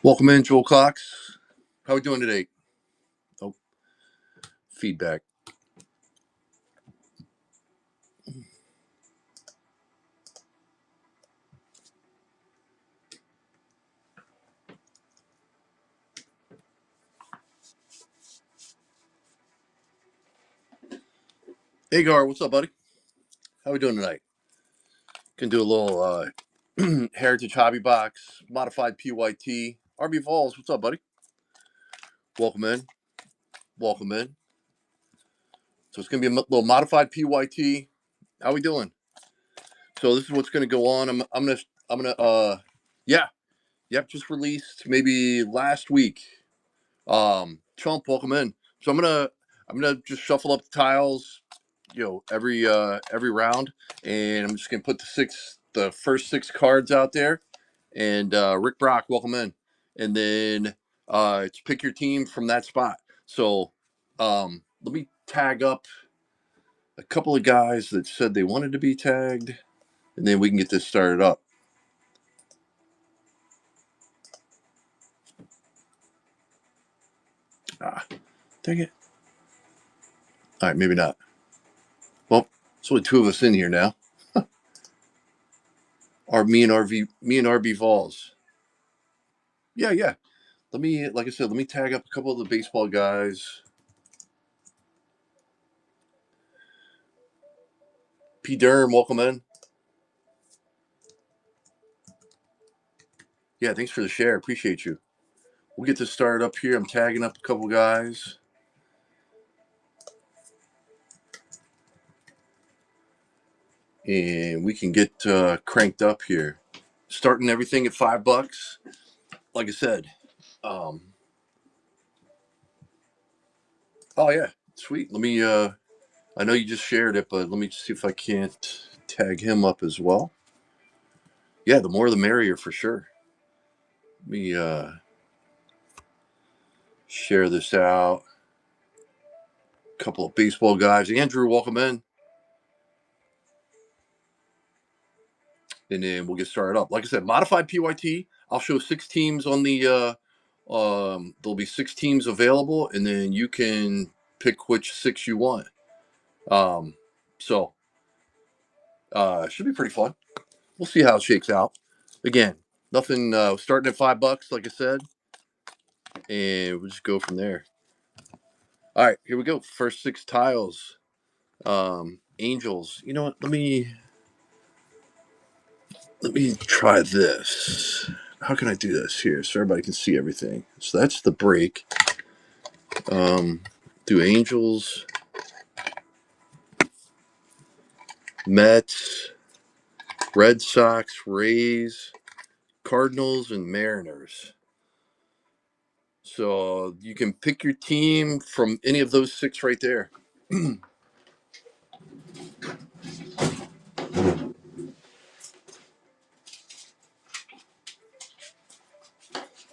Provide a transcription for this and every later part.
Welcome in, Joel Cox. How are we doing today? Oh, feedback. Hey, Gar, what's up, buddy? How are we doing tonight? Can do a little Heritage Hobby Box, Modified PYT. RB Vols, what's up, buddy? Welcome in. Welcome in. So it's going to be a little Modified PYT. How we doing? So this is what's going to go on. Yeah, yep, just released maybe last week. Chump, welcome in. So I'm gonna just shuffle up the tiles, every round, and I'm just gonna put the first six cards out there. And Rick Brock, welcome in. And then it's pick your team from that spot. So let me tag up a couple of guys that said they wanted to be tagged, and then we can get this started up. Dang it. All right, maybe not. Well, there's only two of us in here now. Me and RB Vols. Yeah. Like I said, let me tag up a couple of the baseball guys. P. Durham, welcome in. Yeah, thanks for the share. Appreciate you. We'll get this started up here. I'm tagging up a couple guys. And we can get cranked up here. Starting everything at $5. Like I said. Oh yeah, sweet. Let me I know you just shared it, but let me see if I can't tag him up as well. Yeah, the more the merrier for sure. Let me share this out. A couple of baseball guys. Andrew, welcome in. And then we'll get started up. Like I said, modified PYT. I'll show six teams on the. There'll be six teams available, and then you can pick which six you want. So should be pretty fun. We'll see how it shakes out. Again, nothing. Starting at $5, like I said, and we'll just go from there. All right, here we go. First six tiles. Angels. You know what? Let me try this. How can I do this here so everybody can see everything? So that's the break. Do Angels, Mets, Red Sox, Rays, Cardinals, and Mariners. So you can pick your team from any of those six right there.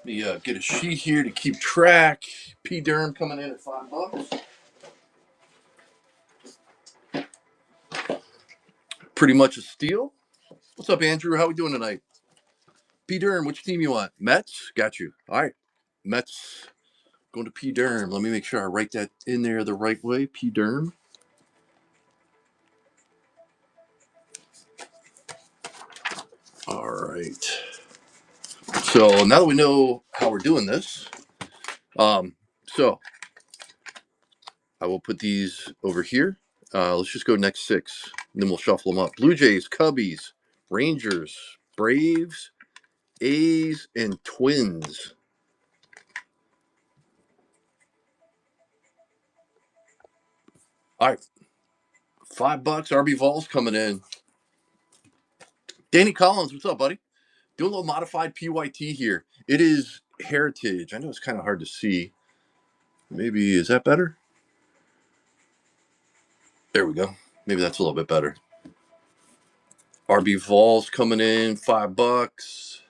Let me get a sheet here to keep track. P. Durham coming in at $5. Pretty much a steal. What's up, Andrew? How we doing tonight? P. Durham, which team you want? Mets? Got you. All right. Mets going to P. Durham. Let me make sure I write that in there the right way. P. Durham. All right. So now that we know how we're doing this, so I will put these over here. Let's just go next six, and then we'll shuffle them up. Blue Jays, Cubbies, Rangers, Braves, A's, and Twins. All right, $5. RB Vols coming in. Danny Collins, what's up, buddy? Doing a little modified PYT here. It is Heritage. I know it's kind of hard to see. Maybe is that better? There we go. Maybe that's a little bit better. RB Vols coming in $5.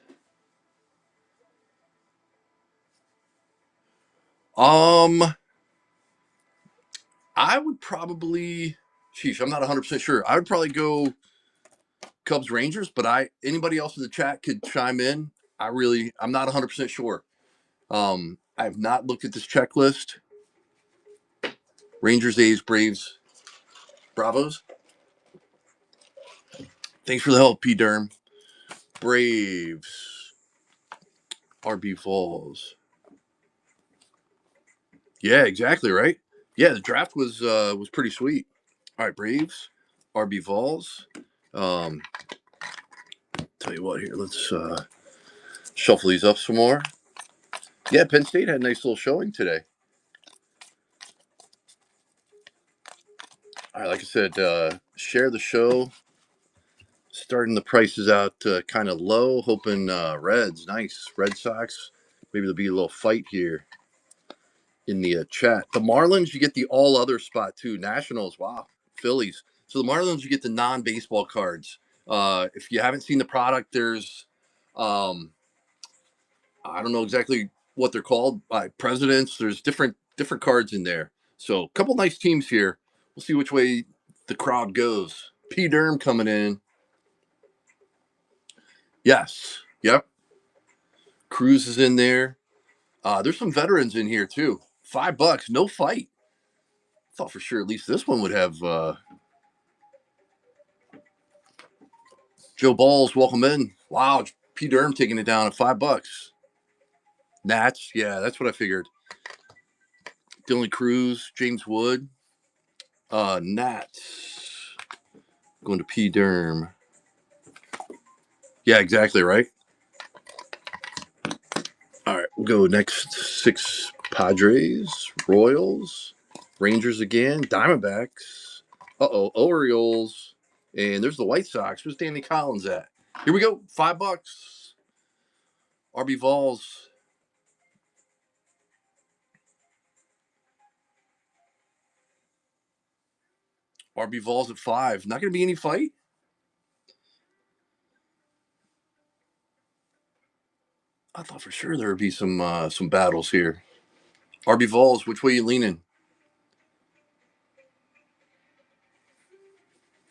I would probably, sheesh, I'm not 100% sure. I would probably go Cubs Rangers, but anybody else in the chat could chime in. I'm not 100% sure. I have not looked at this checklist. Rangers, A's, Braves, Bravos. Thanks for the help, P. Derm. Braves, RB Falls. Yeah, exactly right. Yeah, the draft was pretty sweet. All right, Braves, RB Vols. Tell you what, here let's shuffle these up some more. Yeah, Penn State had a nice little showing today. All right, like I said, share the show. Starting the prices out kind of low, hoping Reds, nice Red Sox. Maybe there'll be a little fight here in the chat. The Marlins, you get the all other spot too. Nationals, wow. Phillies. So the Marlins, you get the non-baseball cards. If you haven't seen the product, there's I don't know exactly what they're called by presidents. There's different cards in there. So a couple nice teams here. We'll see which way the crowd goes. P. Derm coming in. Yes. Yep. Cruz is in there. There's some veterans in here too. $5, no fight. Thought for sure at least this one would have Joe Balls. Welcome in. Wow, P. Derm taking it down at $5. Nats, yeah, that's what I figured. Dylan Cruz, James Wood, Nats. Going to P. Derm. Yeah, exactly right. All right, we'll go next 6 Padres, Royals, Rangers again, Diamondbacks. Orioles, and there's the White Sox. Where's Danny Collins at? Here we go, $5. RB Vols. RB Vols at 5. Not going to be any fight. I thought for sure there would be some battles here. RB Vols, which way you leaning?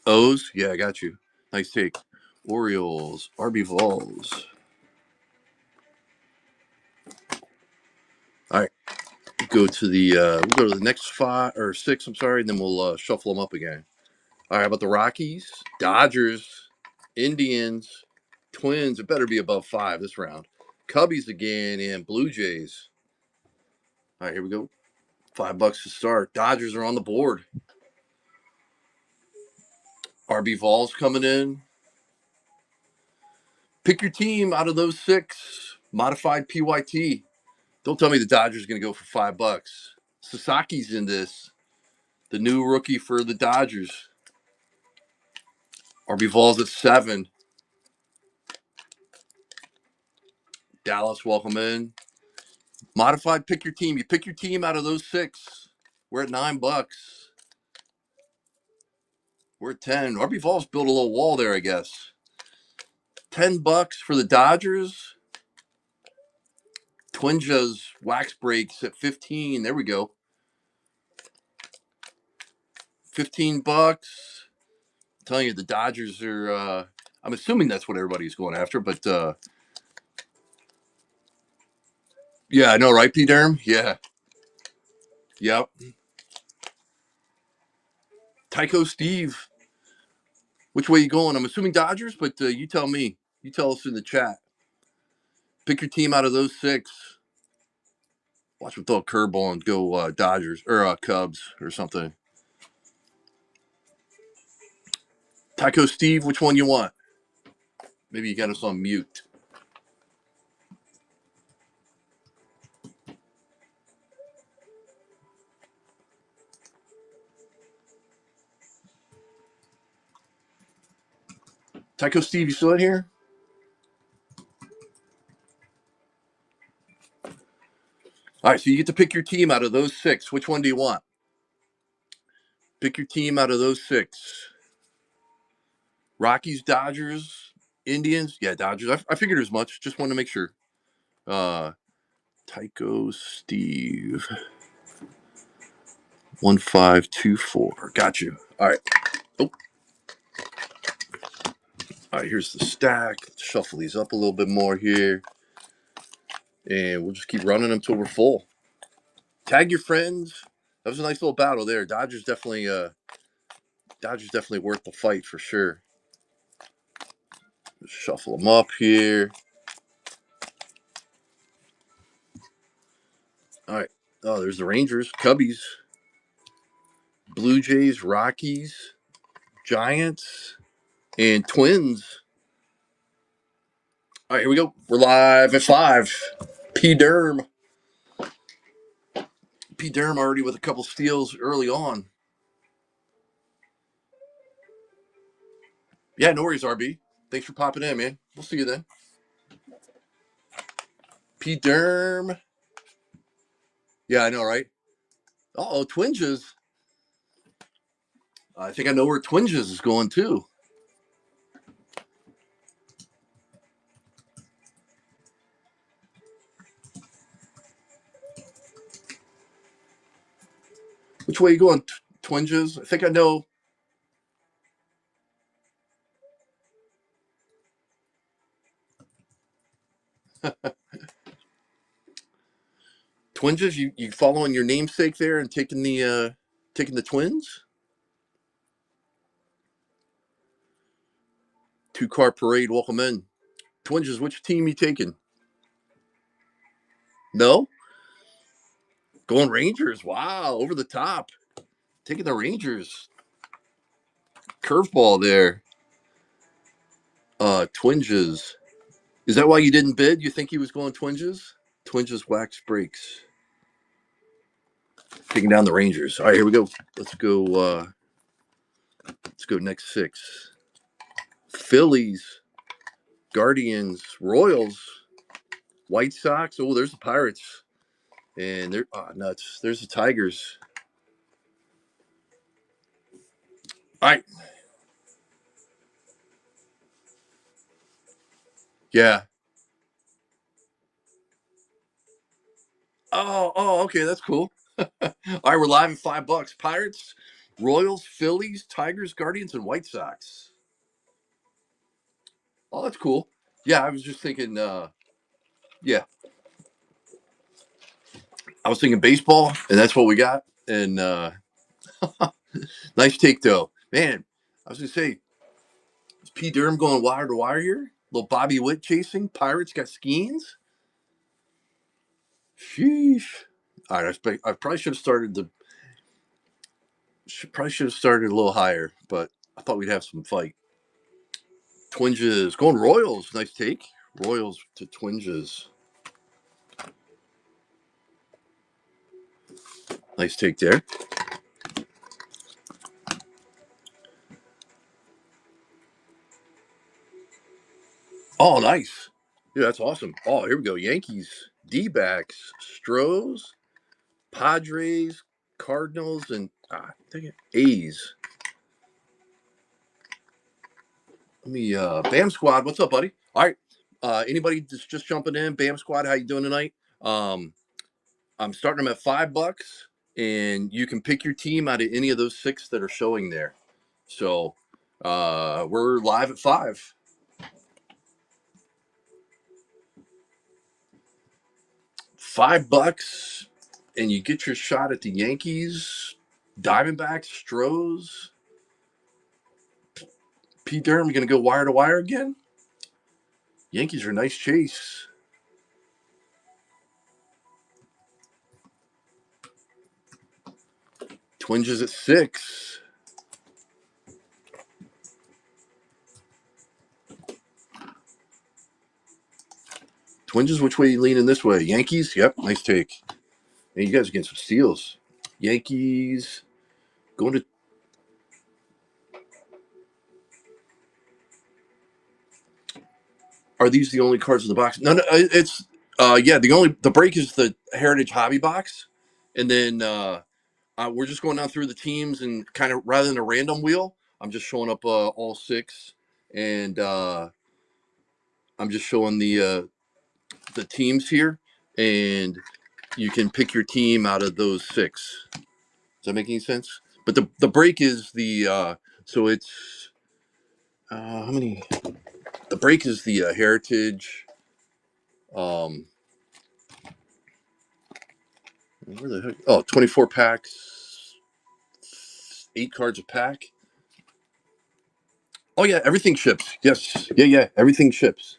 O's? Yeah, I got you. Nice take. Orioles, RB Vols. All right, go to the we'll go to the next 5 or 6. I'm sorry, and then we'll shuffle them up again. All right, how about the Rockies, Dodgers, Indians, Twins? It better be above 5 this round. Cubbies again and Blue Jays. All right, here we go. $5 to start. Dodgers are on the board. RB Vols coming in. Pick your team out of those 6. Modified PYT. Don't tell me the Dodgers are going to go for $5. Sasaki's in this. The new rookie for the Dodgers. RB Vols at 7. Dallas, welcome in. Modified, pick your team. You pick your team out of those 6. We're at $9. We're at 10. RB Vols built a little wall there, I guess. $10 for the Dodgers. Twinja's wax breaks at 15. There we go. $15. I'm telling you, the Dodgers are. I'm assuming that's what everybody's going after, but yeah, I know, right, P. Derm? Yeah. Yep. Tycho Steve. Which way you going? I'm assuming Dodgers, but you tell me. You tell us in the chat. Pick your team out of those 6. Watch him throw a curveball and go Dodgers or Cubs or something. Tycho Steve, which one you want? Maybe you got us on mute. Tycho Steve, you still in here? All right, so you get to pick your team out of those 6. Which one do you want? Pick your team out of those 6. Rockies, Dodgers, Indians. Yeah, Dodgers. I figured as much. Just wanted to make sure. Tycho Steve. 1524. Got you. All right. Oh. All right, here's the stack. Let's shuffle these up a little bit more here. and we'll just keep running them till we're full. Tag your friends. That was a nice little battle there. Dodgers definitely worth the fight for sure. Just shuffle them up here. All right. Oh, there's the Rangers, Cubbies, Blue Jays, Rockies, Giants, and Twins. All right, here we go. We're live at 5. P. Derm. P. Derm already with a couple steals early on. Yeah, no worries, RB. Thanks for popping in, man. We'll see you then. P. Derm. Yeah, I know, right? Uh-oh, Twinges. I think I know where Twinges is going, too. Which way are you going, Twinges? I think I know. Twinges, you following your namesake there and taking the Twins? 2-car parade, welcome in. Twinges, which team you taking? No? Going Rangers. Wow, over the top. Taking the Rangers. Curveball there. Twinges. Is that why you didn't bid? You think he was going Twinges? Twinges wax breaks. Taking down the Rangers. All right, here we go. Let's go next 6. Phillies, Guardians, Royals, White Sox. Oh, there's the Pirates. And they're nuts. There's the Tigers. All right. Yeah. Oh, okay, that's cool. All right, we're live at $5. Pirates, Royals, Phillies, Tigers, Guardians, and White Sox. Oh, that's cool. Yeah, I was just thinking. Yeah, I was thinking baseball, and that's what we got. And nice take, though, man. I was gonna say, is P. Durham going wire to wire here? Little Bobby Witt chasing. Pirates got Skeens. Sheesh. All right, I probably should have started a little higher, but I thought we'd have some fight. Twinges going Royals. Nice take. Royals to Twinges. Nice take there. Oh, nice. Yeah, that's awesome. Oh, here we go. Yankees, D-backs, Stros, Padres, Cardinals, and dang it, A's. Let me Bam Squad. What's up, buddy? All right. Anybody just jumping in? Bam Squad, how you doing tonight? I'm starting them at $5, and you can pick your team out of any of those 6 that are showing there. So we're live at 5. $5, and you get your shot at the Yankees, Diamondbacks, Stros. Pete Durham, you going to go wire to wire again? Yankees are a nice chase. Twinges at 6. Twinges, which way you leaning this way? Yankees? Yep, nice take. Man, you guys are getting some steals. Yankees going to. Are these the only cards in the box? No, it's yeah. The break is the Heritage Hobby box, and then we're just going down through the teams and kind of rather than a random wheel, I'm just showing up all 6, and I'm just showing the teams here, and you can pick your team out of those 6. Does that make any sense? But the break is the so it's how many? The break is the Heritage. Um, Where the heck? Oh, 24 packs, 8 cards a pack. Oh yeah, everything ships. Yes, yeah, everything ships.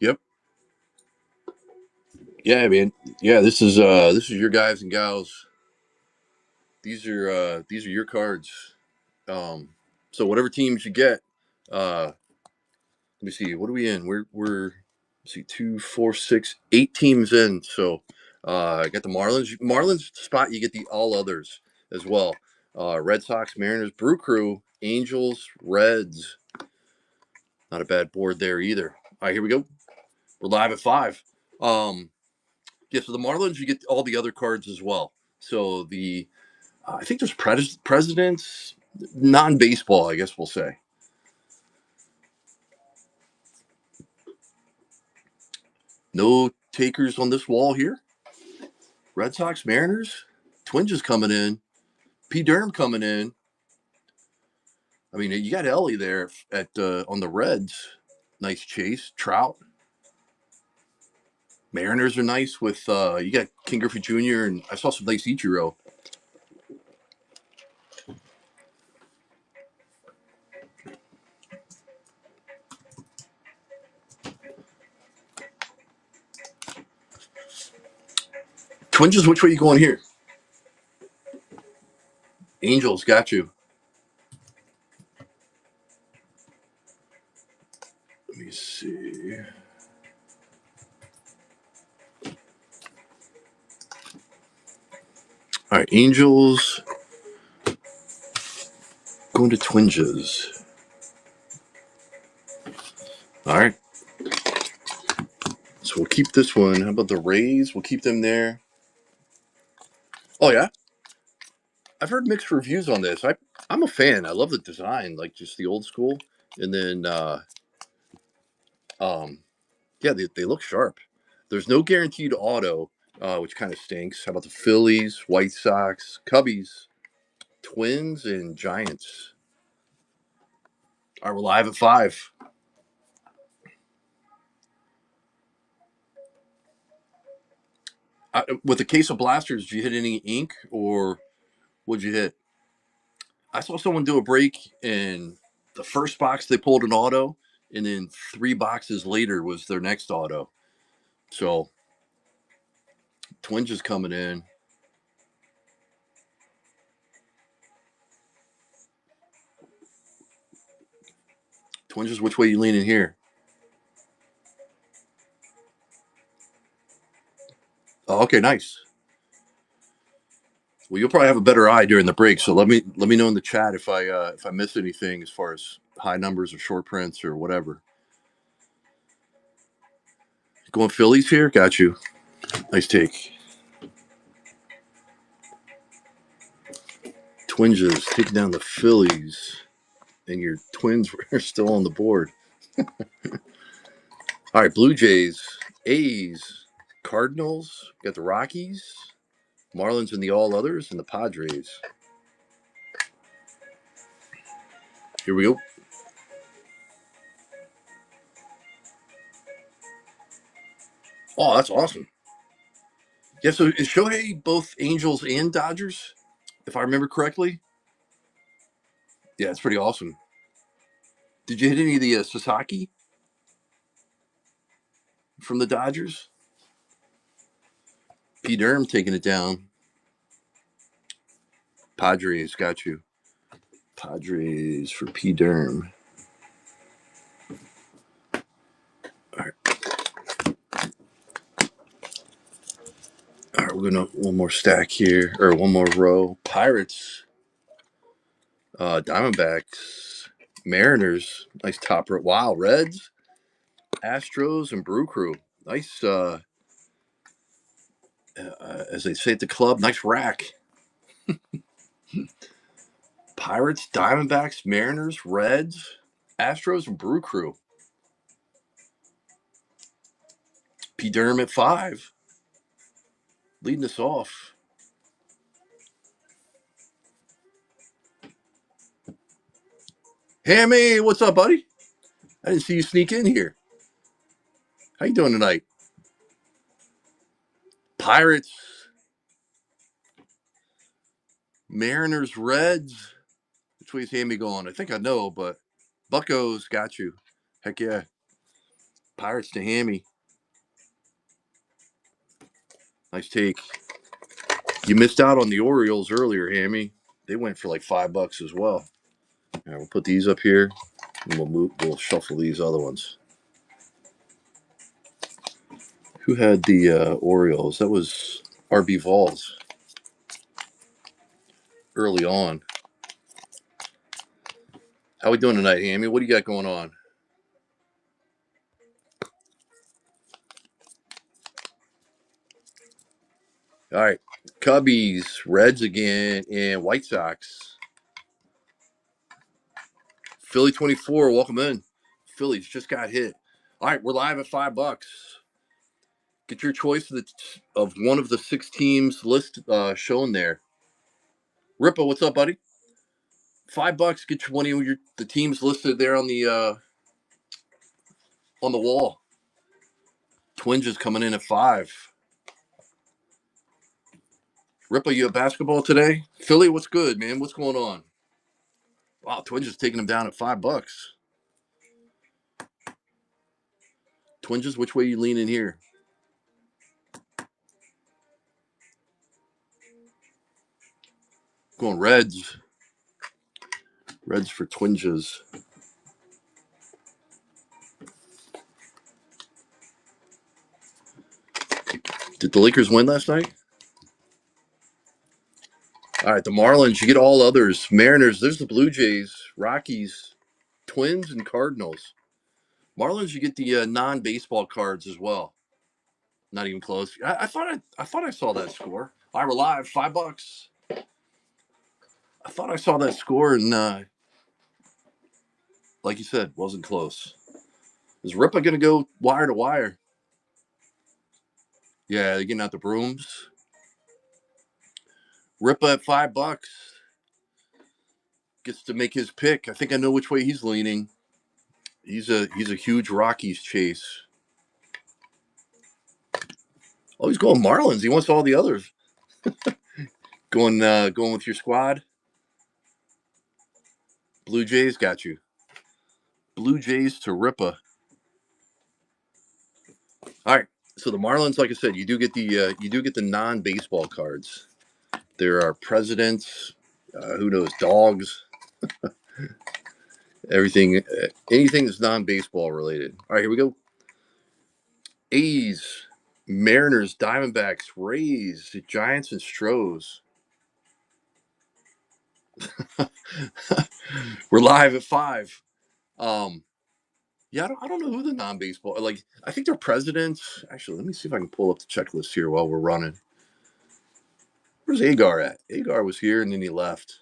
Yep. Yeah, man. Yeah, this is your guys and gals. These are your cards. Um, so whatever teams you get, let me see. What are we in? We're let's see, 2, 4, 6, 8 teams in. So I got the Marlins. Marlins spot. You get the all others as well. Red Sox, Mariners, Brew Crew, Angels, Reds. Not a bad board there either. All right, here we go. We're live at 5. Yeah, so the Marlins, you get all the other cards as well. So I think there's presidents, non-baseball, I guess we'll say. No takers on this wall here. Red Sox, Mariners, Twins is coming in. P. Durham coming in. I mean, you got Ellie there at on the Reds. Nice chase. Trout. Mariners are nice with you got King Griffey Jr. and I saw some nice Ichiro. Twins, which way you going here? Angels, got you. Let me see. All right, Angels going to Twinges. All right. So we'll keep this one. How about the Rays? We'll keep them there. Oh yeah, I've heard mixed reviews on this. I'm a fan. I love the design, like just the old school, and then um, yeah, they look sharp. There's no guaranteed auto, which kind of stinks. How about the Phillies, White Sox, Cubbies, Twins, and Giants? All right, we're live at 5. With a case of blasters, did you hit any ink or what'd you hit? I saw someone do a break and the first box they pulled an auto, and then 3 boxes later was their next auto. So Twins is coming in. Twins is which way you leaning here? Oh, okay, nice. Well, you'll probably have a better eye during the break. So let me know in the chat if I miss anything as far as high numbers or short prints or whatever. Going Phillies here. Got you. Nice take. Twinges taking down the Phillies, and your Twins are still on the board. All right, Blue Jays, A's, Cardinals. Got the Rockies, Marlins, and the all others, and the Padres. Here we go. Oh, that's awesome. Yeah, so is Shohei both Angels and Dodgers, if I remember correctly? Yeah, it's pretty awesome. Did you hit any of the Sasaki from the Dodgers? P. Durham taking it down. Padres, got you. Padres for P. Durham. All right. All right, we're going to one more stack here, or one more row. Pirates, Diamondbacks, Mariners, nice top row. Wow, Reds, Astros, and Brew Crew. Nice, as they say at the club, nice rack. Pirates, Diamondbacks, Mariners, Reds, Astros, and Brew Crew. P. Durham at 5, leading us off. Hammy, what's up, buddy? I didn't see you sneak in here. How you doing tonight? Pirates, Mariners, Reds. Which way's Hammy going? I think I know, but Buccos got you. Heck yeah. Pirates to Hammy. Nice take. You missed out on the Orioles earlier, Hammy. They went for like $5 as well. All right, we'll put these up here, and we'll shuffle these other ones. Who had the Orioles? That was RB Vols early on. How we doing tonight, Hammy? What do you got going on? All right, Cubbies, Reds again, and White Sox. Philly 24, welcome in. Phillies just got hit. All right, we're live at $5. Get your choice of one of the 6 teams list shown there. Rippa, what's up, buddy? $5. Get you one of the teams listed there on the wall. Twins is coming in at 5. Rippa, you have basketball today? Philly, what's good, man? What's going on? Wow, Twins is taking them down at $5. Twins, which way you leaning here? Going Reds. Reds for Twinges. Did the Lakers win last night? All right, the Marlins, you get all others. Mariners, there's the Blue Jays, Rockies, Twins, and Cardinals. Marlins, you get the non-baseball cards as well. Not even close. I thought I saw that score. I were live, $5. I thought I saw that score, and like you said, wasn't close. Is Ripa gonna go wire to wire? Yeah, they're getting out the brooms. Ripa at $5 gets to make his pick. I think I know which way he's leaning. He's a huge Rockies chase. Oh, he's going Marlins. He wants all the others. Going with your squad. Blue Jays got you. Blue Jays to Ripa. All right. So the Marlins, like I said, you do get the non-baseball cards. There are presidents, who knows, dogs, everything, anything that's non-baseball related. All right, here we go. A's, Mariners, Diamondbacks, Rays, Giants, and Stros. We're live at 5. Yeah, I don't know who the non-baseball, like, I think they're presidents. Actually, let me see if I can pull up the checklist here while we're running. Where's Agar at? Agar was here and then he left.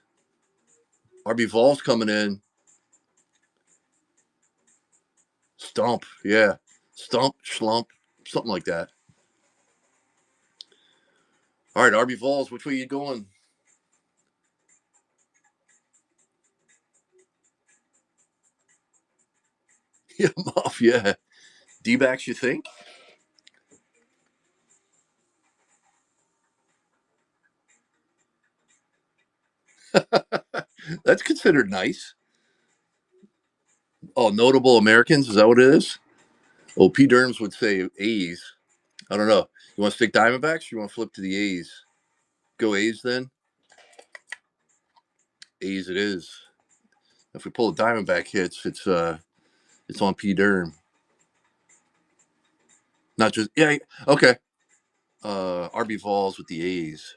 RB Vols coming in. Stump, yeah. Stump, Schlump, something like that. All right, RB Vols, which way you going? Yeah, Muff, yeah. D-backs, you think? That's considered nice. Oh, notable Americans, is that what it is? Oh, P. Derms would say A's. I don't know. You want to stick Diamondbacks or you want to flip to the A's? Go A's then. A's it is. If we pull a Diamondback hits, it's on P. Derm. Not just yeah, okay. RB Vols with the A's.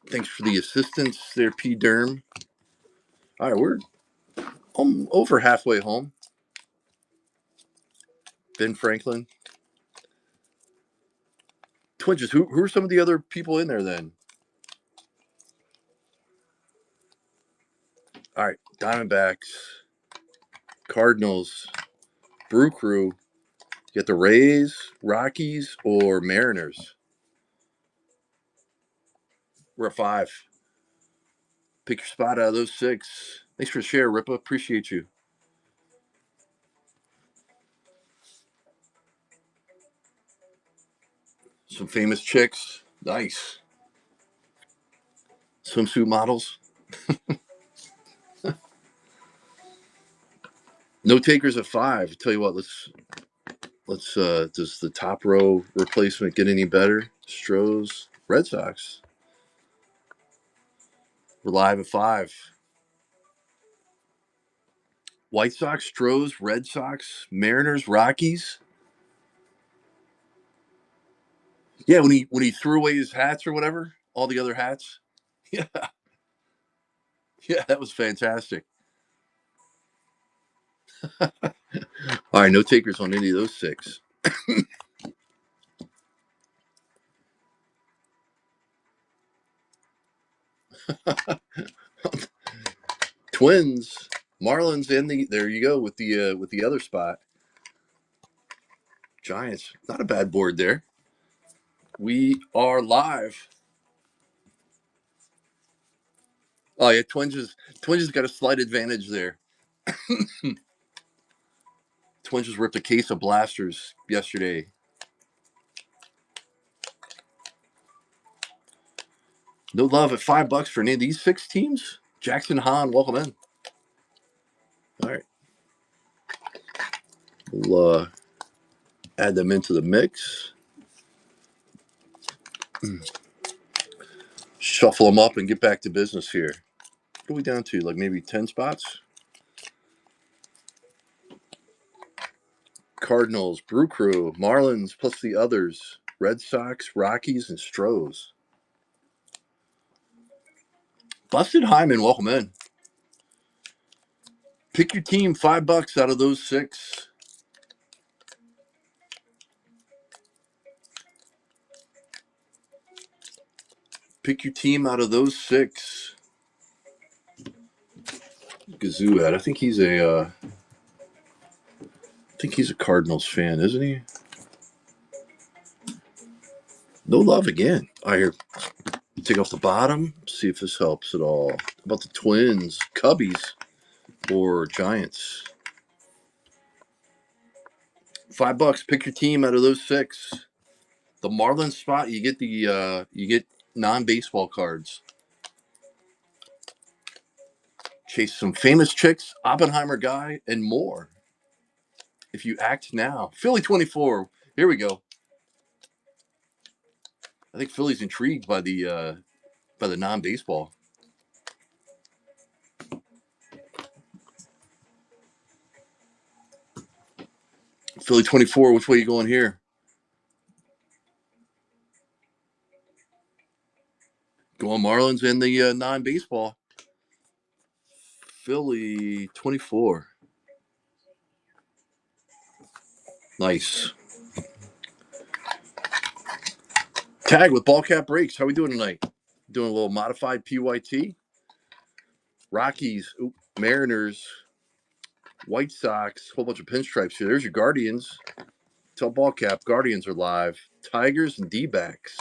Thanks for the assistance there, P. Derm. All right, we're over halfway home. Ben Franklin. Twinges. Who are some of the other people in there then? All right, Diamondbacks, Cardinals, Brew Crew. Get the Rays, Rockies, or Mariners. We're at 5. Pick your spot out of those 6. Thanks for the share, Ripa. Appreciate you. Some famous chicks. Nice. swimsuit models. No takers at 5. Tell you what, let's does the top row replacement get any better? Strohs, Red Sox. We're live at 5. White Sox, Strohs, Red Sox, Mariners, Rockies. Yeah, when he threw away his hats or whatever, all the other hats. Yeah, yeah, that was fantastic. All right, no takers on any of those 6. Twins, Marlins, and there you go with the other spot. Giants, not a bad board there. We are live. Oh yeah, Twins has got a slight advantage there. Twins just ripped a case of blasters yesterday. No love at $5 for any of these 6 teams. Jackson Hahn, welcome in. All right, we'll add them into the mix. Shuffle them up and get back to business here. What are we down to? Like maybe 10 spots? Cardinals, Brew Crew, Marlins, plus the others. Red Sox, Rockies, and Stros. Busted Hyman, welcome in. Pick your team, $5 out of those 6. Pick your team out of those 6. Gazoo at. I think he's a Cardinals fan, isn't he? No love again. All right, here. Take off the bottom. See if this helps at all. How about the Twins, Cubbies, or Giants? $5. Pick your team out of those 6. The Marlins spot, you get non-baseball cards. Chase some famous chicks, Oppenheimer guy, and more. If you act now. Philly 24. Here we go. I think Philly's intrigued by the non-baseball. Philly 24, which way are you going here? Going Marlins and the non-baseball. Philly 24. Nice. Tag with ball cap breaks. How we doing tonight? Doing a little modified PYT. Rockies, Mariners, White Sox, whole bunch of pinstripes here. There's your Guardians. Tell ball cap, Guardians are live. Tigers and D-backs.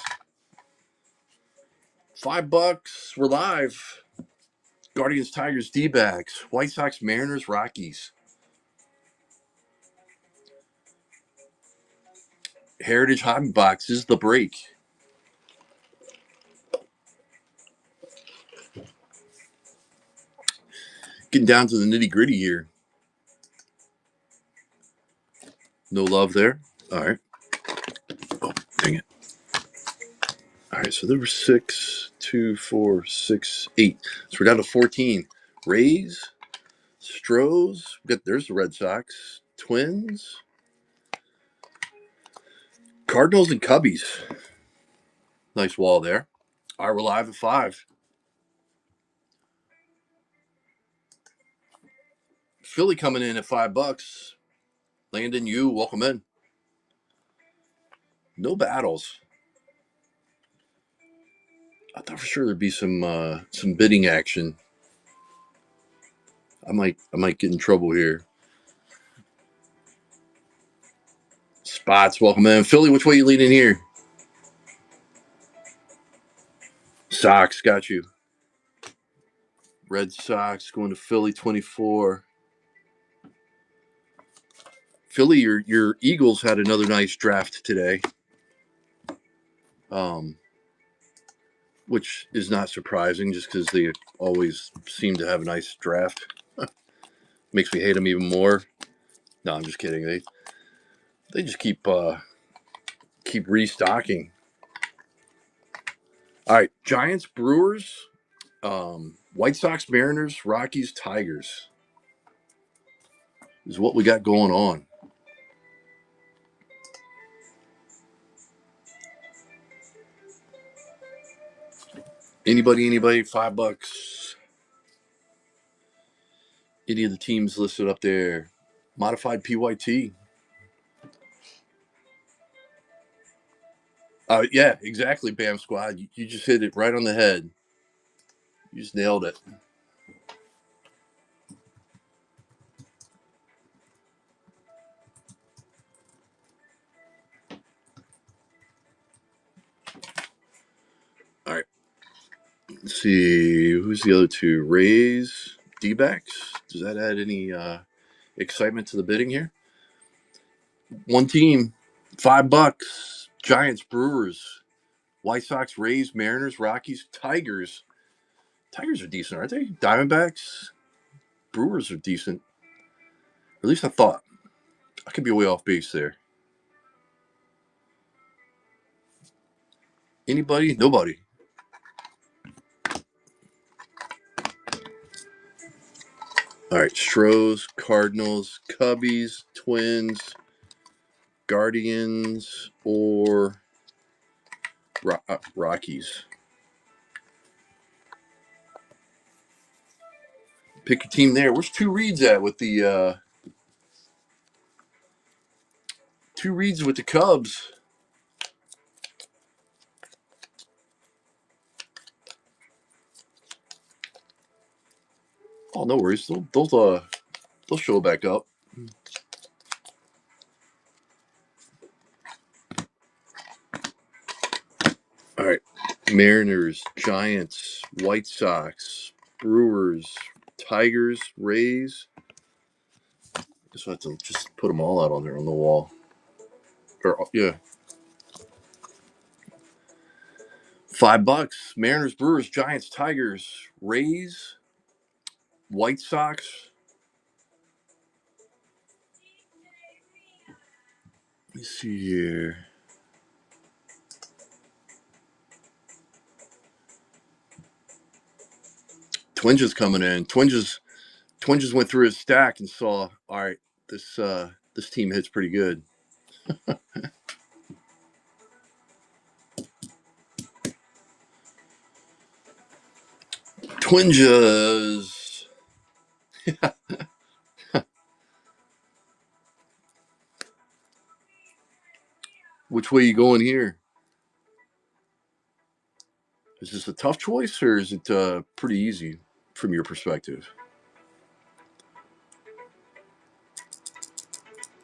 $5. We're live. Guardians, Tigers, D-backs. White Sox, Mariners, Rockies. Heritage Hobby Box is the break. Getting down to the nitty-gritty here. No love there. All right. Oh, dang it. All right, so there were 6, 2, 4, 6, 8. So we're down to 14. Rays, Stros. There's the Red Sox. Twins. Cardinals and Cubbies. Nice wall there. All right, we're live at 5. Philly coming in at $5. Landon, you welcome in. No battles. I thought for sure there'd be some bidding action. I might get in trouble here. Spots, welcome in. Philly, which way you leaning here? Sox, got you. Red Sox going to Philly 24. Philly, your Eagles had another nice draft today. which is not surprising just because they always seem to have a nice draft. Makes me hate them even more. No, I'm just kidding. They just keep restocking. All right, Giants, Brewers, White Sox, Mariners, Rockies, Tigers is what we got going on. Anybody, $5. Any of the teams listed up there. Modified PYT. Yeah, exactly, Bam Squad. You just hit it right on the head. You just nailed it. All right. Let's see. Who's the other two? Rays, D-backs. Does that add any excitement to the bidding here? One team, $5. Giants, Brewers, White Sox, Rays, Mariners, Rockies, Tigers. Tigers are decent, aren't they? Diamondbacks, Brewers are decent. At least I thought. I could be way off base there. Anybody? Nobody. All right. Stros, Cardinals, Cubbies, Twins, Guardians, or Rockies. Pick your team there. Where's Two Reeds at with the Two Reeds with the Cubs? Oh, no worries. They'll show back up. All right. Mariners, Giants, White Sox, Brewers, Tigers, Rays. I guess I have to just put them all out on there on the wall. Or yeah. $5. Mariners, Brewers, Giants, Tigers, Rays, White Sox. Let me see here. Twins is coming in. Twins went through his stack and saw, all right, this team hits pretty good. Twinjas. Which way you going here? Is this a tough choice or is it pretty easy from your perspective?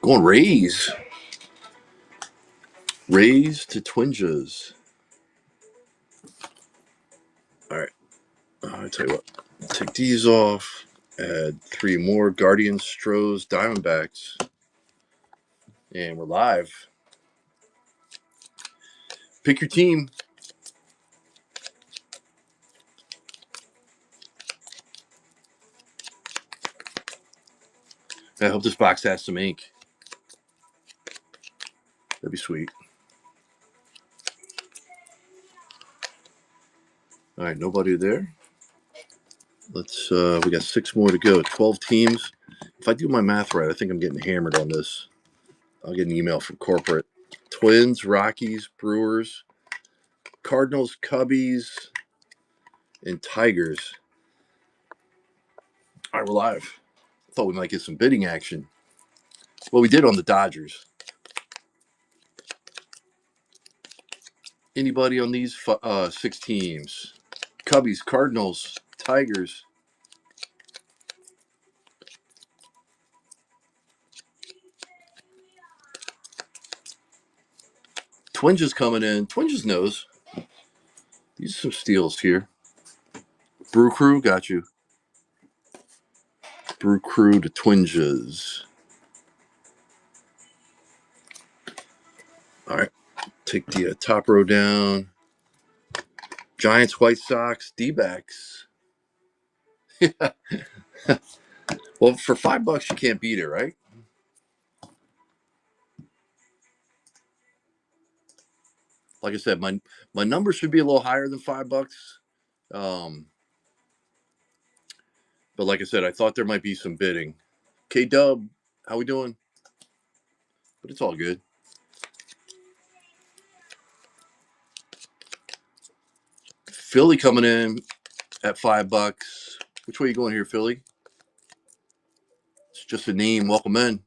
Going Rays. Rays to Twinjas. All right. I tell you what. Take these off. Add 3 more. Guardians, Stros, Diamondbacks. And we're live. Pick your team. I hope this box has some ink. That'd be sweet. All right, nobody there. Let's. We got 6 more to go. 12 teams. If I do my math right, I think I'm getting hammered on this. I'll get an email from corporate. Twins, Rockies, Brewers, Cardinals, Cubbies, and Tigers. All right, we're live. Thought we might get some bidding action. Well, we did on the Dodgers. Anybody on these 6 teams? Cubbies, Cardinals, Tigers. Twins is coming in. Twins knows. These are some steals here. Brew Crew, got you. Brew Crew to Twinges. All right. Take the top row down. Giants, White Sox, D-backs. Well, for $5, you can't beat it, right? Like I said, my number should be a little higher than $5. Um, but like I said, I thought there might be some bidding. K Dub, how we doing? But it's all good. Philly coming in at $5. Which way you going here, Philly? It's just a name. Welcome in.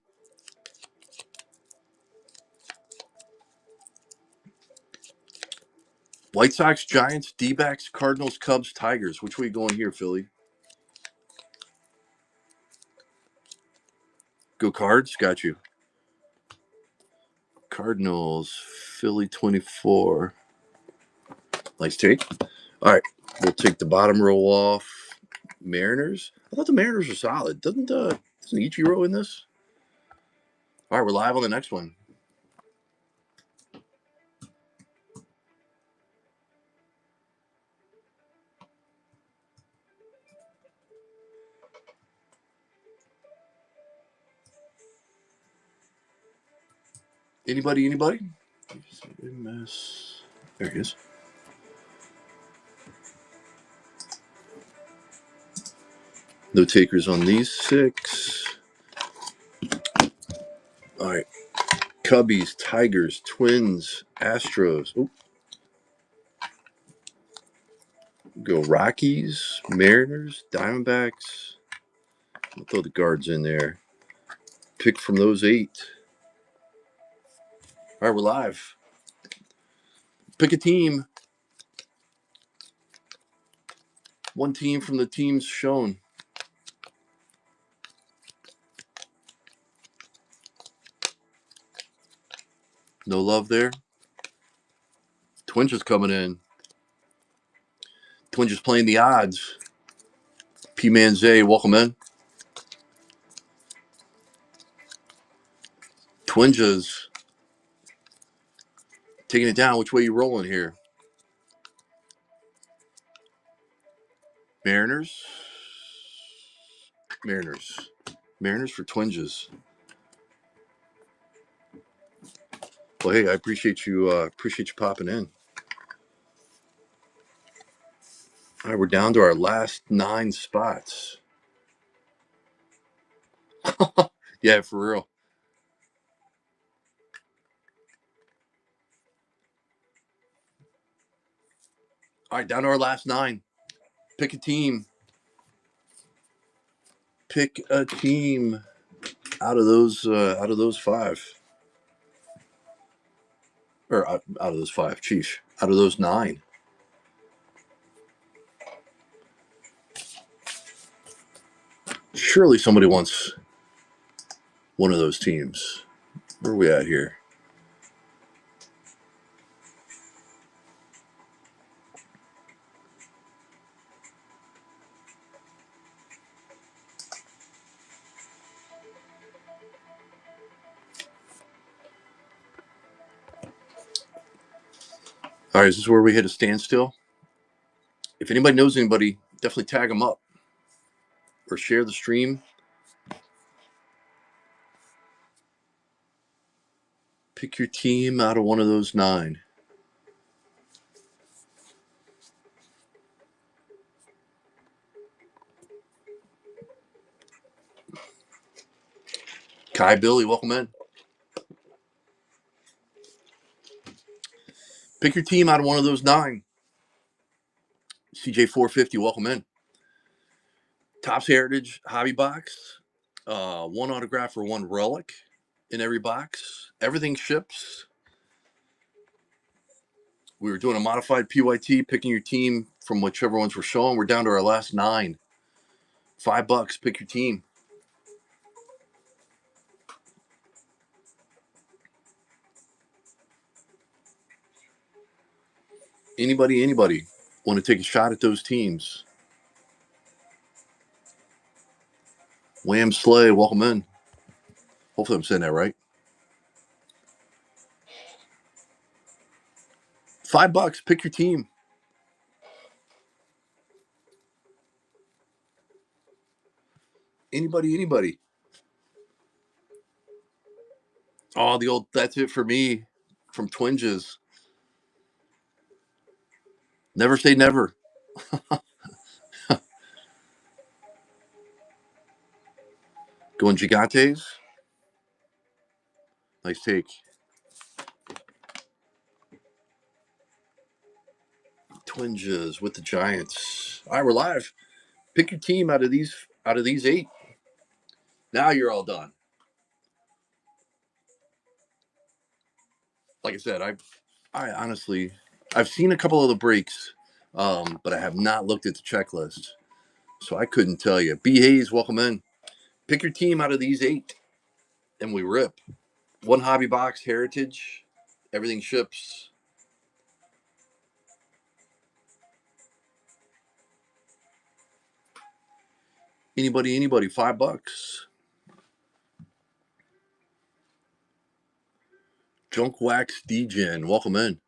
White Sox, Giants, D-backs, Cardinals, Cubs, Tigers. Which way you going here, Philly? Go Cards. Got you. Cardinals, Philly 24. Nice take. All right, we'll take the bottom row off. Mariners. I thought the Mariners were solid. Doesn't Ichiro in this? All right, we're live on the next one. Anybody? MS. There he is. No takers on these 6. All right. Cubbies, Tigers, Twins, Astros. Oop. Go Rockies, Mariners, Diamondbacks. I'll throw the Guards in there. Pick from those 8. All right, we're live. Pick a team. One team from the teams shown. No love there. Twins is coming in. Twins is playing the odds. P Manzay, welcome in. Twins is taking it down. Which way you rolling here? Mariners for Twinges. Well, hey, I appreciate you popping in. All right, we're down to our last 9 spots. Yeah, for real. All right, down to our last 9. Pick a team. Pick a team out of those 5. Or out of those 5, Chief. Out of those 9. Surely somebody wants one of those teams. Where are we at here? All right, is this where we hit a standstill? If anybody knows anybody, definitely tag them up or share the stream. Pick your team out of one of those 9. Kai Billy, welcome in. Pick your team out of one of those 9. CJ450, welcome in. Topps Heritage Hobby Box. 1 autograph or 1 relic in every box. Everything ships. We were doing a modified PYT, picking your team from whichever ones we're showing. We're down to our last 9. $5. Pick your team. Anybody want to take a shot at those teams? Wham Slay, welcome in. Hopefully I'm saying that right. $5. Pick your team. Anybody. Oh, the old that's it for me from Twinges. Never say never. Going Gigantes. Nice take. Twinges with the Giants. All right, we're live. Pick your team out of these 8. Now you're all done. Like I said, I honestly I've seen a couple of the breaks, but I have not looked at the checklist, so I couldn't tell you. B Hayes, welcome in. Pick your team out of these 8, and we rip. One hobby box, Heritage, everything ships. Anybody, $5. Junk Wax Degen, welcome in.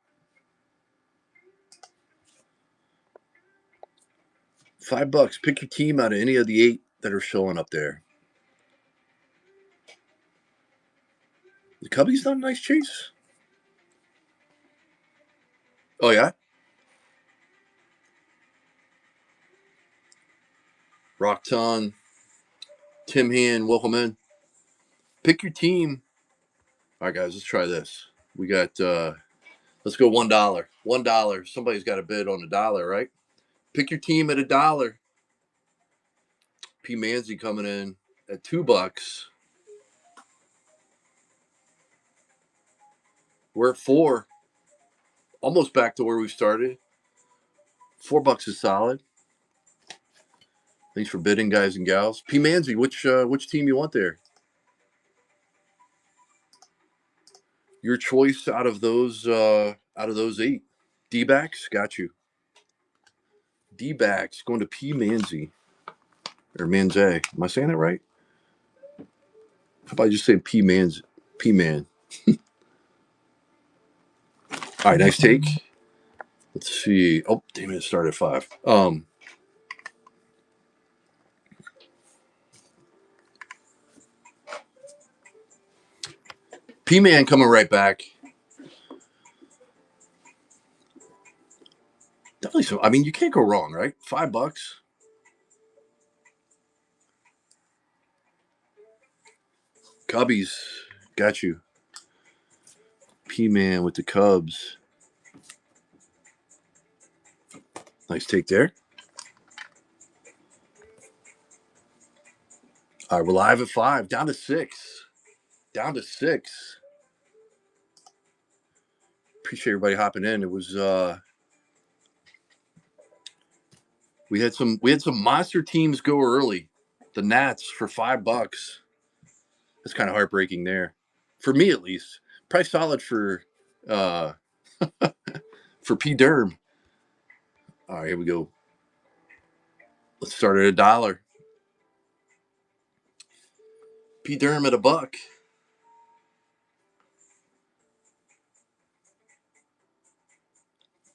$5. Pick your team out of any of the 8 that are showing up there. The Cubbies done a nice chase. Oh yeah. Rockton, Tim Hand, welcome in. Pick your team. All right, guys, let's try this. We got let's go $1. $1. Somebody's got a bid on $1, right? Pick your team at $1. P Manzi coming in at $2. We're at 4. Almost back to where we started. $4 is solid. Thanks for bidding, guys and gals. P Manzi, which team you want there? Your choice out of those 8. D-backs, got you. D-backs going to P Manzi or Manze. Am I saying that right? How about I just say P Man's P Man? All right, nice take. Let's see. Oh, damn it! It started at 5. P Man coming right back. Definitely some. I mean, you can't go wrong, right? $5. Cubbies, got you. P Man with the Cubs. Nice take there. All right, we're live at 5. Down to 6. Down to 6. Appreciate everybody hopping in. It was we had some monster teams go early. The Nats for $5. That's kind of heartbreaking there, for me at least. Probably solid for uh for P Derm. All right, here we go. Let's start at $1. P Derm at $1.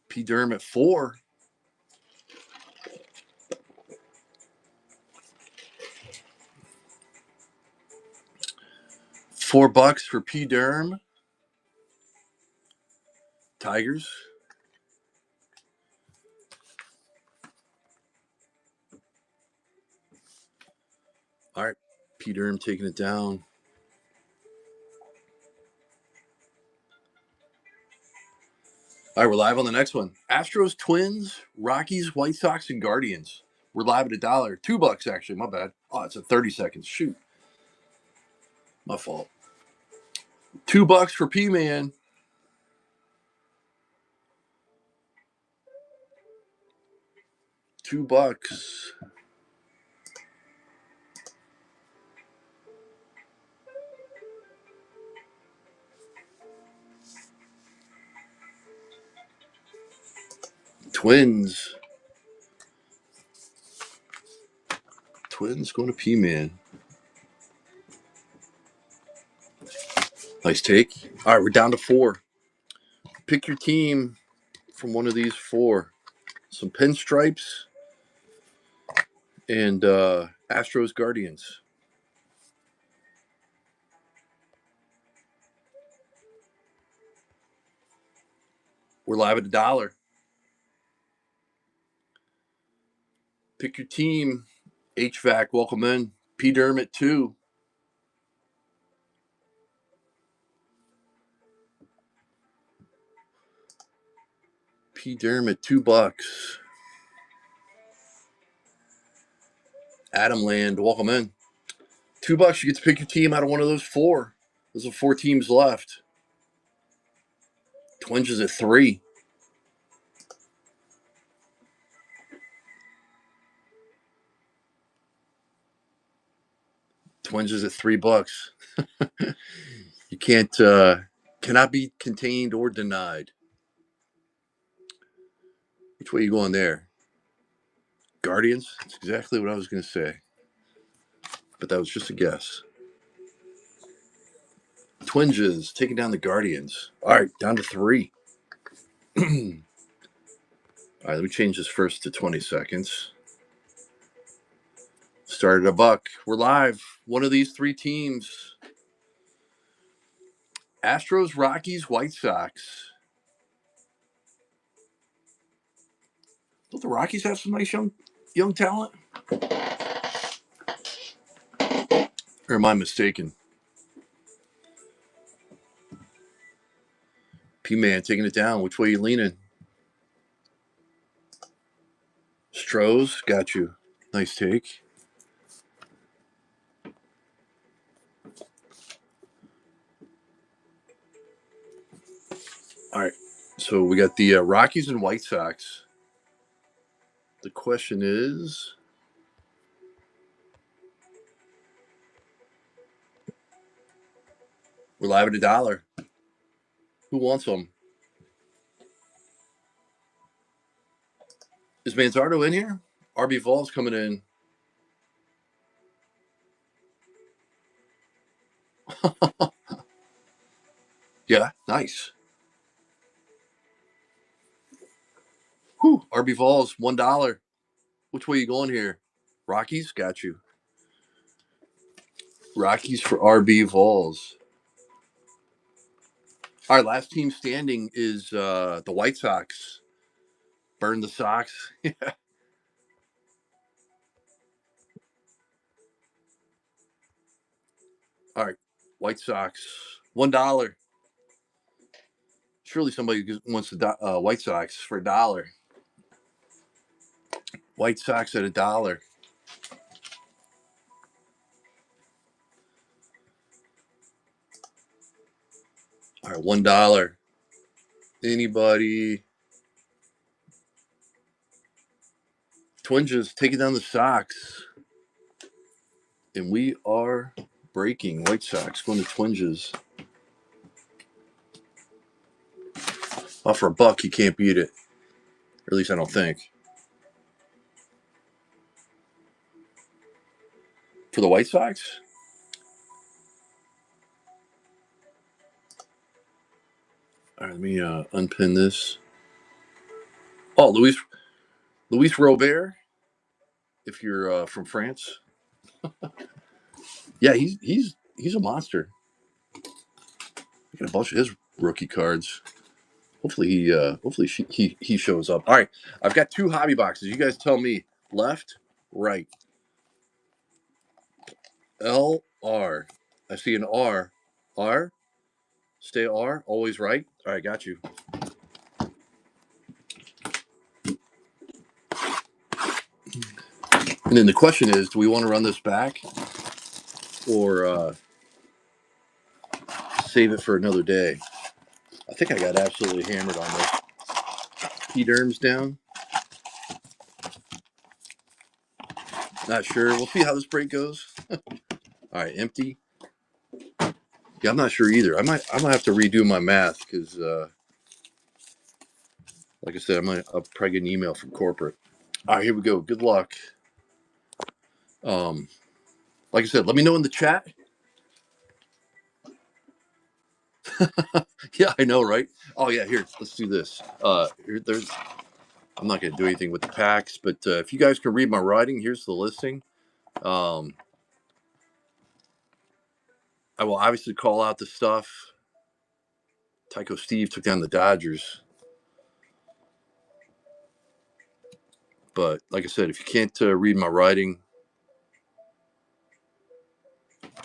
P Derm at 4. $4 for P Derm. Tigers. All right, P Derm taking it down. All right, we're live on the next one. Astros, Twins, Rockies, White Sox, and Guardians. We're live at $1. $2 actually. My bad. Oh, it's at 30 seconds. Shoot, my fault. $2 for P Man. $2. Twins. Twins going to P Man. Nice take. All right, we're down to 4. Pick your team from one of these 4. Some pinstripes and Astros Guardians. We're live at $1. Pick your team. HVAC, welcome in. P. Dermott, 2. P. Dermott, $2. Adam Land, welcome in. $2. You get to pick your team out of one of those 4. Those are 4 teams left. Twinges at 3. Twinges at $3. You cannot be contained or denied. Which way are you going there? Guardians? That's exactly what I was going to say. But that was just a guess. Twinges taking down the Guardians. All right, down to 3. All right, let me change this first to 20 seconds. Started a buck. We're live. One of these 3 teams. Astros, Rockies, White Sox. Don't the Rockies have some nice young talent? Or am I mistaken? P-Man taking it down. Which way you leaning? Strohs, got you. Nice take. All right, so we got the Rockies and White Sox. The question is, we're live at $1. Who wants them? Is Manzardo in here? RB Vols coming in. Yeah, nice. Whew, RB Vols, $1. Which way you going here? Rockies, got you. Rockies for RB Vols. All right, last team standing is the White Sox. Burn the Sox. All right, White Sox, $1. Surely somebody wants the White Sox for $1. White Sox at $1. All right, $1. Anybody? Twinges taking down the Sox. And we are breaking. White Sox going to Twinges. Oh, for $1, you can't beat it. Or at least I don't think. For the White Sox? All right, let me unpin this. Oh, Luis Robert. If you're from France, yeah, he's a monster. I got a bunch of his rookie cards. Hopefully he shows up. All right, I've got 2 hobby boxes. You guys tell me left, right. LR. I see an R. R. Stay R. Always right. All right, got you. And then the question is, do we want to run this back or save it for another day? I think I got absolutely hammered on this. P-Derm's down. Not sure. We'll see how this break goes. All right, empty. Yeah, I'm not sure either. I might have to redo my math because, like I said, I'll probably get an email from corporate. All right, here we go. Good luck. Like I said, let me know in the chat. Yeah, I know, right? Oh yeah, here, let's do this. I'm not going to do anything with the packs, but if you guys can read my writing, here's the listing. I will obviously call out the stuff. Tycho Steve took down the Dodgers. But like I said, if you can't read my writing,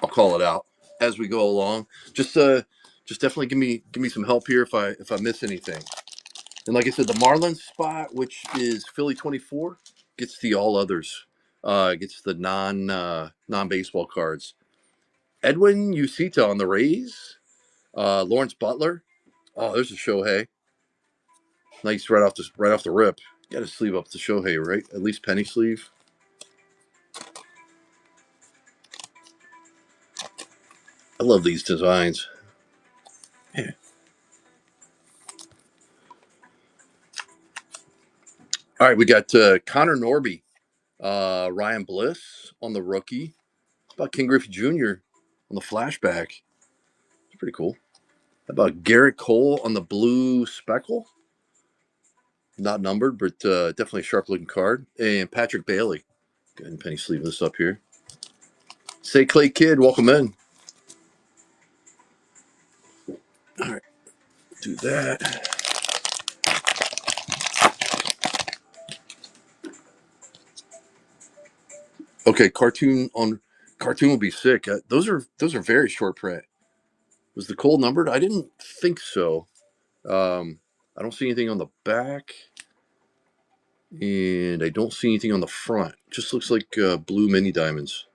I'll call it out as we go along. Just definitely give me some help here if I miss anything. And like I said, the Marlins spot, which is Philly 24, gets the all others. Gets the non baseball cards. Edwin Usita on the Rays. Lawrence Butler. Oh, there's a Shohei. Nice right off the rip. Got to sleeve up the Shohei, right? At least penny sleeve. I love these designs. Yeah. All right, we got Connor Norby, Ryan Bliss on the rookie. How about King Griffey Jr. on the flashback? It's pretty cool. How about Garrett Cole on the blue speckle? Not numbered, but definitely a sharp looking card. And Patrick Bailey. Go ahead and penny sleeve this up here. Say Clay Kid, welcome in. All right, do that. Okay, cartoon will be sick. Those are very short print. Was the Cole numbered? I didn't think so. I don't see anything on the back, and I don't see anything on the front. Just looks like blue mini diamonds.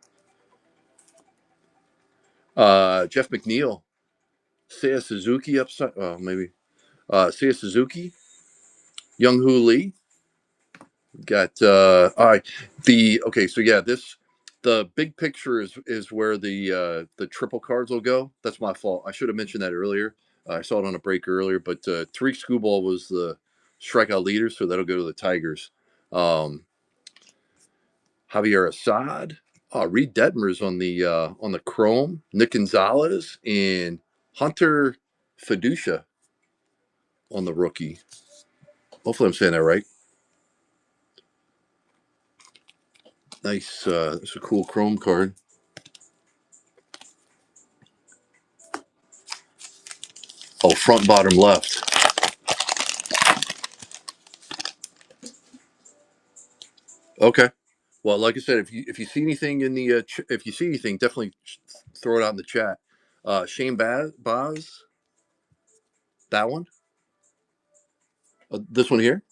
Jeff McNeil, Seiya Suzuki upside. Oh, maybe. Seiya Suzuki, Young Hoo Lee. Got all right. The okay, so yeah, this the big picture is where the triple cards will go. That's my fault. I should have mentioned that earlier. I saw it on a break earlier, but Tariq Skubal was the strikeout leader, so that'll go to the Tigers. Um, Javier Assad, Reed Detmers on the Chrome, Nick Gonzalez, and Hunter Fiducia on the rookie. Hopefully, I'm saying that right. Nice. It's a cool Chrome card. Oh, front bottom left. Okay. Well, like I said, if you see anything in the if you see anything, definitely throw it out in the chat. Shane Baz, that one, this one here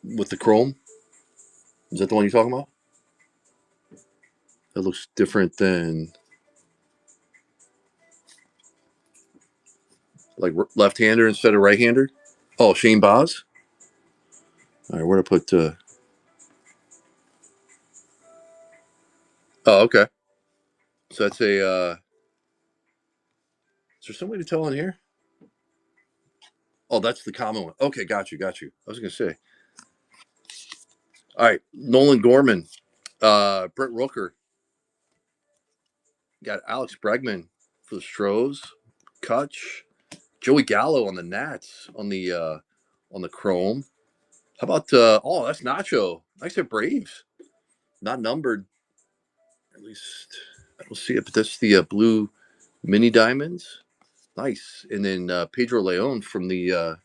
with the chrome. Is that the one you're talking about? That looks different than like left-hander instead of right-hander. Oh, Shane Baz. All right, where to put? Oh, okay. So that's a. Is there some way to tell in here? Oh, that's the common one. Okay, got you, got you. I was gonna say. All right, Nolan Gorman, Brent Rooker, got Alex Bregman for the Stros, Kutch, Joey Gallo on the Nats on the Chrome. How about oh, that's Nacho. I said Braves, not numbered. At least I don't see it, but that's the blue mini diamonds. Nice, and then Pedro Leon from the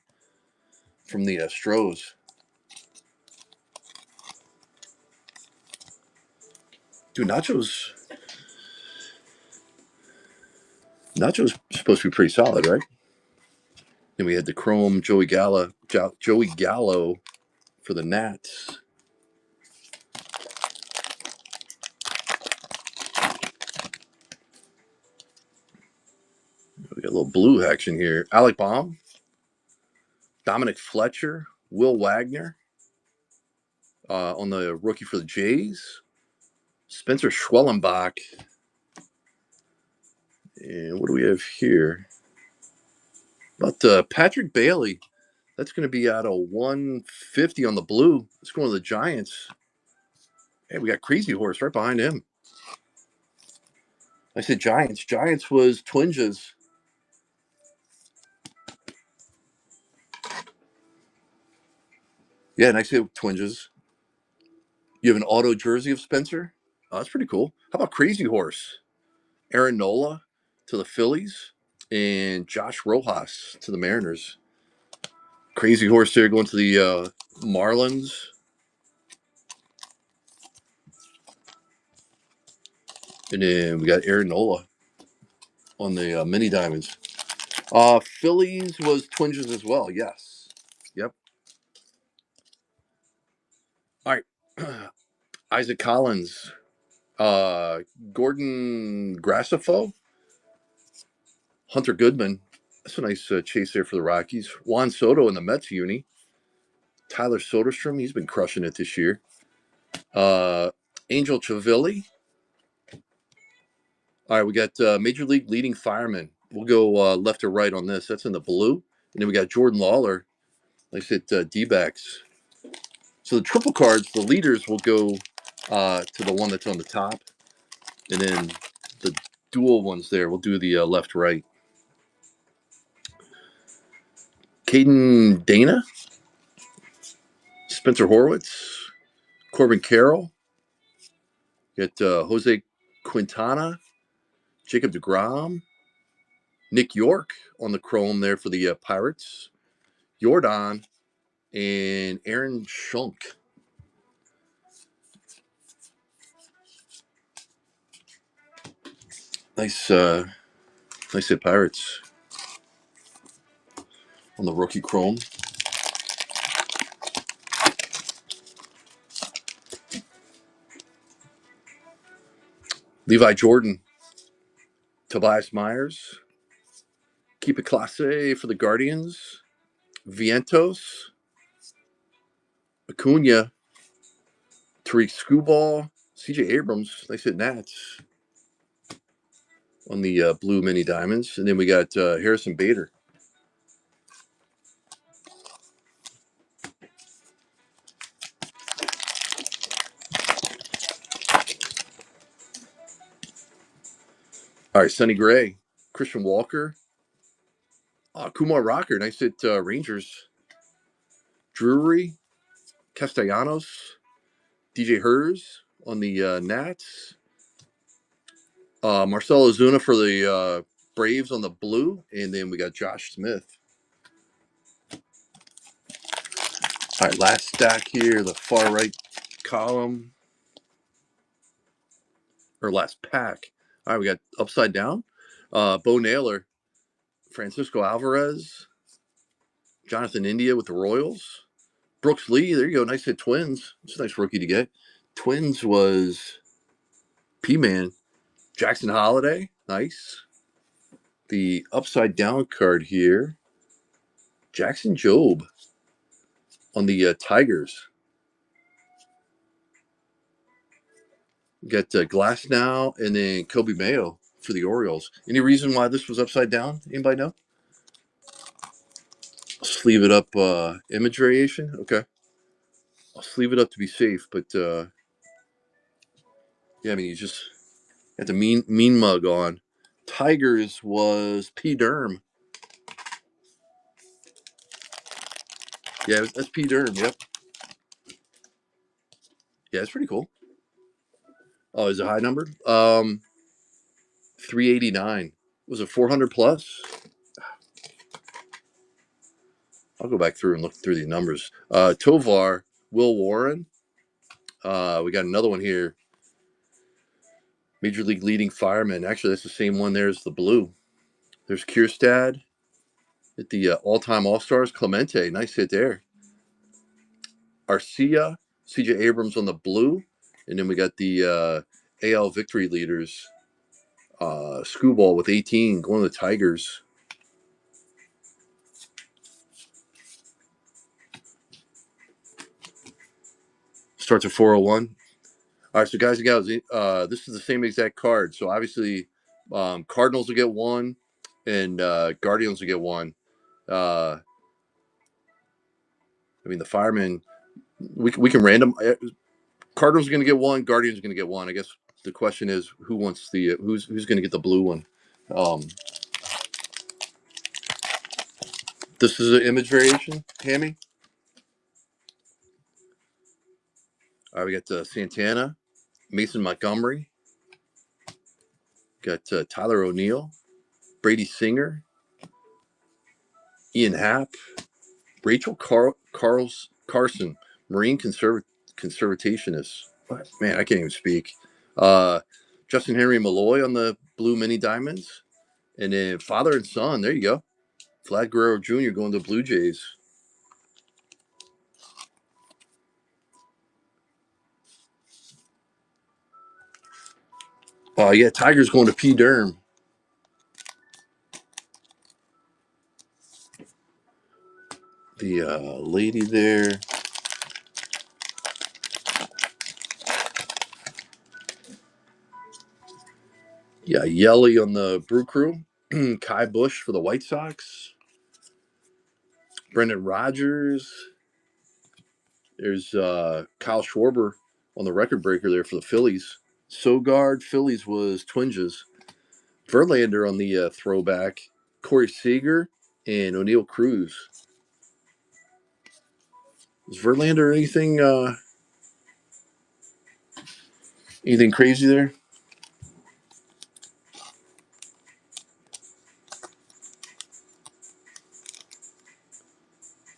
Stros. Dude, Nacho's supposed to be pretty solid, right? Then we had the Chrome Joey Gallo for the Nats. We got a little blue action here. Alec Baum, Dominic Fletcher, Will Wagner on the rookie for the Jays. Spencer Schwellenbach. And what do we have here? About Patrick Bailey. That's going to be out of 150 on the blue. It's going to the Giants. Hey, we got Crazy Horse right behind him. I said Giants. Giants was Twinges. Yeah, and I say Twinges. You have an auto jersey of Spencer? Oh, that's pretty cool. How about Crazy Horse? Aaron Nola to the Phillies and Josh Rojas to the Mariners. Crazy Horse there going to the Marlins. And then we got Aaron Nola on the mini diamonds. Phillies was twinges as well. Yes. Yep. All right. Isaac Collins. Gordon Grassifo. Hunter Goodman. That's a nice chase there for the Rockies. Juan Soto in the Mets uni. Tyler Soderstrom. He's been crushing it this year. Angel Chavilli. All right, we got Major League leading fireman. We'll go left or right on this. That's in the blue. And then we got Jordan Lawler. Like I said, D-backs. So the triple cards, the leaders will go to the one that's on the top. And then the dual ones there, we'll do the left right. Caden Dana. Spencer Horwitz. Corbin Carroll. Got Jose Quintana. Jacob deGrom. Nick York on the chrome there for the Pirates. Jordan and Aaron Schunk. Nice hit Pirates on the rookie chrome. Levi Jordan. Tobias Myers. Keep it classe for the Guardians. Vientos. Acuna. Tariq Skubal. CJ Abrams. Nice hit Nats on the blue mini diamonds. And then we got Harrison Bader. All right, Sonny Gray. Christian Walker. Kumar Rocker. Nice hit Rangers. Drury. Castellanos. DJ Hers on the Nats. Marcell Ozuna for the Braves on the blue. And then we got Josh Smith. All right, last stack here, the far right column. Or last pack. All right, we got upside down. Bo Naylor. Francisco Alvarez. Jonathan India with the Royals. Brooks Lee, there you go. Nice hit Twins. It's a nice rookie to get. Twins was P-Man. Jackson Holiday. Nice. The upside down card here. Jackson Jobe on the Tigers. We got Glass now and then Kobe Mayo for the Orioles. Any reason why this was upside down? Anybody know? Sleeve it up image variation. Okay. I'll sleeve it up to be safe, but yeah, I mean you just got the mean mug on. Tigers was P Derm. Yeah, that's P Derm. Yep. Yeah, it's pretty cool. Oh, is it a high number? 389. Was it 400 plus? I'll go back through and look through the numbers. Tovar, Will Warren. We got another one here. Major League leading fireman. Actually, that's the same one there as the blue. There's Kierstad at the all-time All-Stars. Clemente, nice hit there. Arcia, CJ Abrams on the blue. And then we got the AL victory leaders. Skubal with 18 going to the Tigers. Starts at 401. All right, so guys and gals, this is the same exact card. So obviously, Cardinals will get one, and Guardians will get one. I mean, the firemen, we can random. Cardinals are going to get one. Guardians are going to get one. I guess the question is who wants the who's going to get the blue one. This is an image variation, Hammy. All right, we got Santana, Mason Montgomery. Got Tyler O'Neill, Brady Singer, Ian Happ, Rachel Carson, Marine conservationist. Man, I can't even speak. Justin Henry Malloy on the blue mini diamonds. And then father and son. There you go. Vlad Guerrero Jr. going to Blue Jays. Yeah, Tigers going to P. Durham. The lady there. Yeah, Yelly on the Brew Crew. Kai Bush for the White Sox. Brendan Rodgers. There's Kyle Schwarber on the record breaker there for the Phillies. Sogard, Phillies was Twinges. Verlander on the throwback. Corey Seager and O'Neill Cruz. Is Verlander anything crazy there?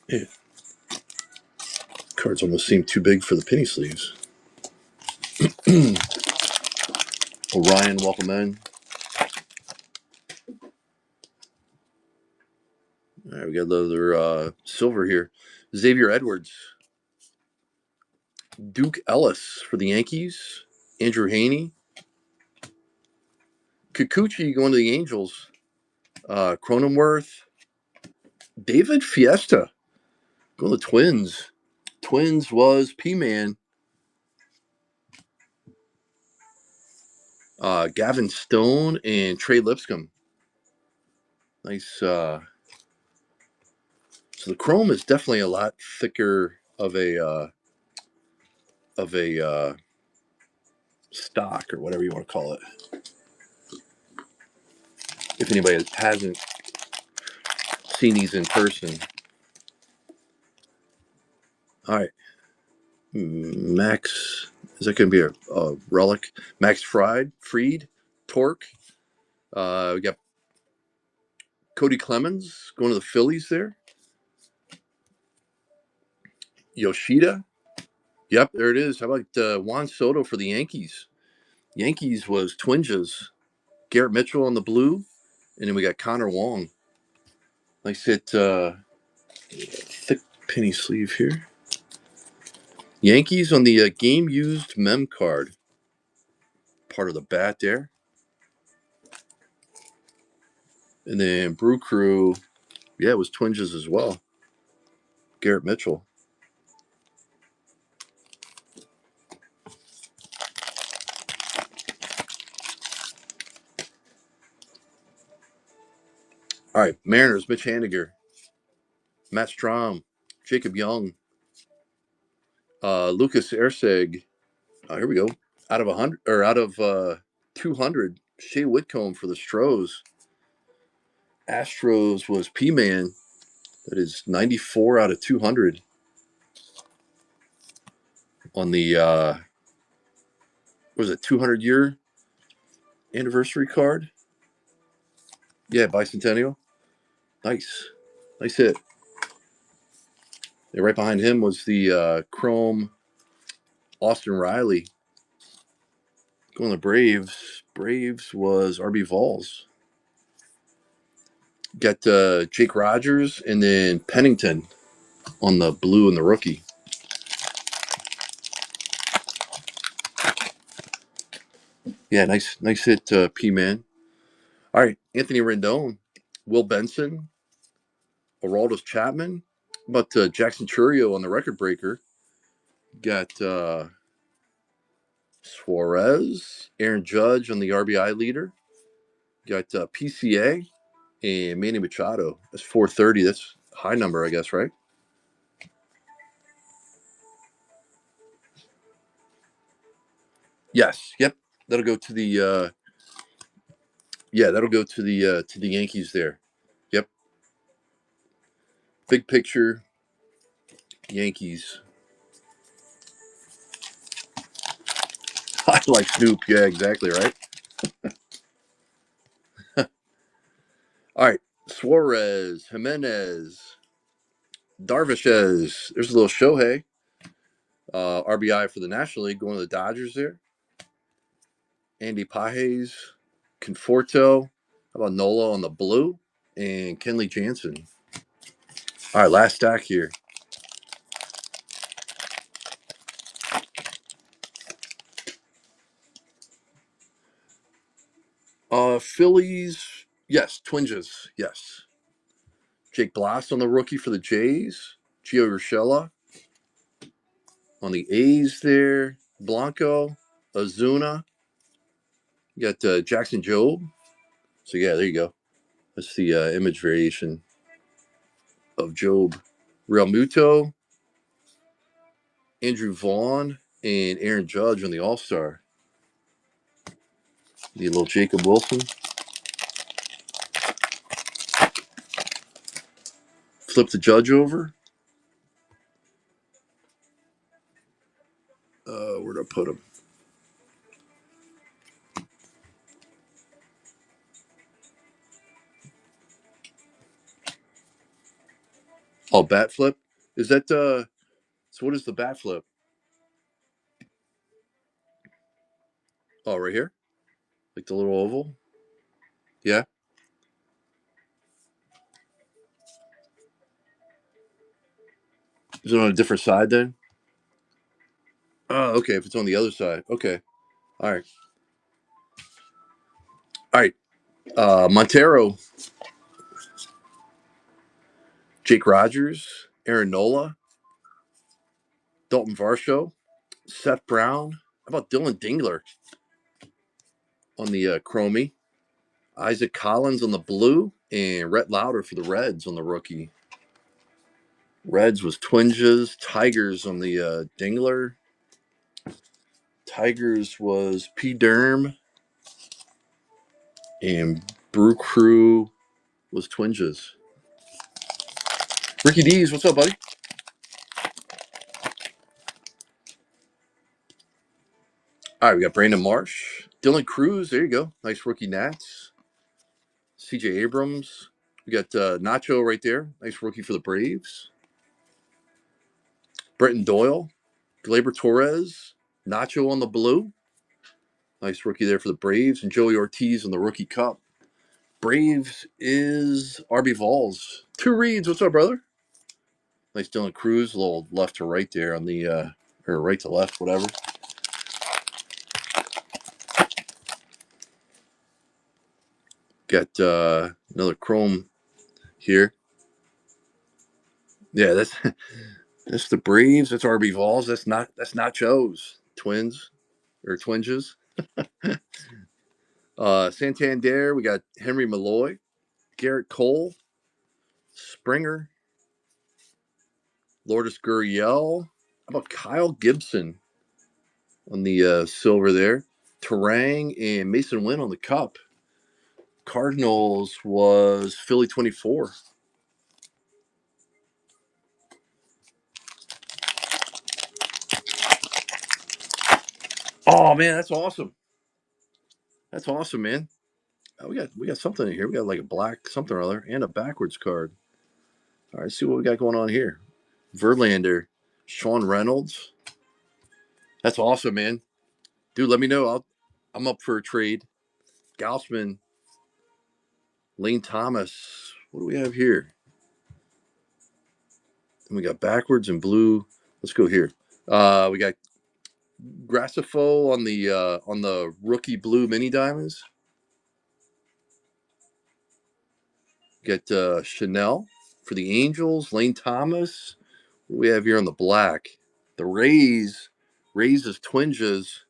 Yeah. Cards almost seem too big for the penny sleeves. Orion, welcome in. All right, we got another silver here. Xavier Edwards. Duke Ellis for the Yankees. Andrew Haney. Kikuchi going to the Angels. Cronenworth. David Fiesta going to the Twins. Twins was P-Man. Gavin Stone and Trey Lipscomb. Nice. So the chrome is definitely a lot thicker of a stock or whatever you want to call it. If anybody hasn't seen these in person. All right. Max, is that going to be a relic? Max Fried, Torque. We got Cody Clemens going to the Phillies there. Yoshida. Yep, there it is. How about Juan Soto for the Yankees? Yankees was Twinges. Garrett Mitchell on the blue. And then we got Connor Wong. Nice hit, thick penny sleeve here. Yankees on the game-used mem card. Part of the bat there. And then Brew Crew, yeah, it was Twinges as well. Garrett Mitchell. All right, Mariners, Mitch Haniger. Matt Strom. Jacob Young. Lucas Erseg. Here we go. Out of 100 or out of 200, Shea Whitcomb for the Stros. Astros was P-Man. That is 94 out of 200 on the was it 200-year anniversary card? Yeah, bicentennial. Nice hit. And right behind him was the chrome Austin Riley. Going to Braves. Braves was RB Vols. Got Jake Rogers and then Pennington on the blue and the rookie. Yeah, nice hit, P-Man. All right, Anthony Rendon, Will Benson, Aroldis Chapman, but Jackson Churio on the record breaker. Got Suarez, Aaron Judge on the RBI leader. Got PCA and Manny Machado. That's 430. That's a high number, I guess, right? Yes. Yep. That'll go to the Yankees there. Yep. Big picture Yankees. I like Snoop. Yeah, exactly right. All right. Suarez, Jimenez, Darvish. There's a little Shohei. RBI for the National League going to the Dodgers there. Andy Pages, Conforto. How about Nola on the blue? And Kenley Jansen. All right, last stack here. Phillies, yes. Twinges, yes. Jake Bloss on the rookie for the Jays. Gio Urshela on the A's there. Blanco, Azuna. You got Jackson Jobe. So, yeah, there you go. That's the image variation of Jobe. Real Muto, Andrew Vaughn, and Aaron Judge on the All-Star. The little Jacob Wilson. Flip the Judge over. Where'd I put him? Oh, bat flip. Is that so? What is the bat flip? Oh, right here, like the little oval. Yeah. Is it on a different side then? Oh, okay. If it's on the other side, okay. All right. All right. Montero, Jake Rogers, Aaron Nola, Dalton Varsho, Seth Brown. How about Dylan Dingler on the Chromie? Isaac Collins on the blue, and Rhett Lauder for the Reds on the rookie. Reds was Twinges. Tigers on the Dingler. Tigers was P. Derm. And Brew Crew was Twinges. Ricky D's, what's up, buddy? All right, we got Brandon Marsh. Dylan Cruz, there you go. Nice rookie Nats. CJ Abrams. We got Nacho right there. Nice rookie for the Braves. Brenton Doyle. Gleyber Torres. Nacho on the blue. Nice rookie there for the Braves. And Joey Ortiz on the rookie cup. Braves is RB Vols. Two reads. What's up, brother? Nice Dylan Cruz. A little left to right there on the, or right to left, whatever. Got another Chrome here. Yeah, that's the Braves. That's RB Vols. That's not Joe's Twins or Twinges. Santander. We got Henry Malloy, Garrett Cole, Springer, Lourdes Gurriel. How about Kyle Gibson on the silver there? Terang and Mason Wynn on the cup. Cardinals was Philly 24. Oh man, that's awesome. That's awesome, man. We got something in here. We got like a black something or other and a backwards card. All right, see what we got going on here. Verlander, Sean Reynolds. That's awesome, man. Dude, let me know. I'm up for a trade. Gaussman, Lane Thomas. What do we have here? And we got backwards and blue. Let's go here. We got Grassifo on the rookie blue mini diamonds. Get Chanel for the Angels. Lane Thomas. What do we have here on the black? The Rays. Rays is Twinges.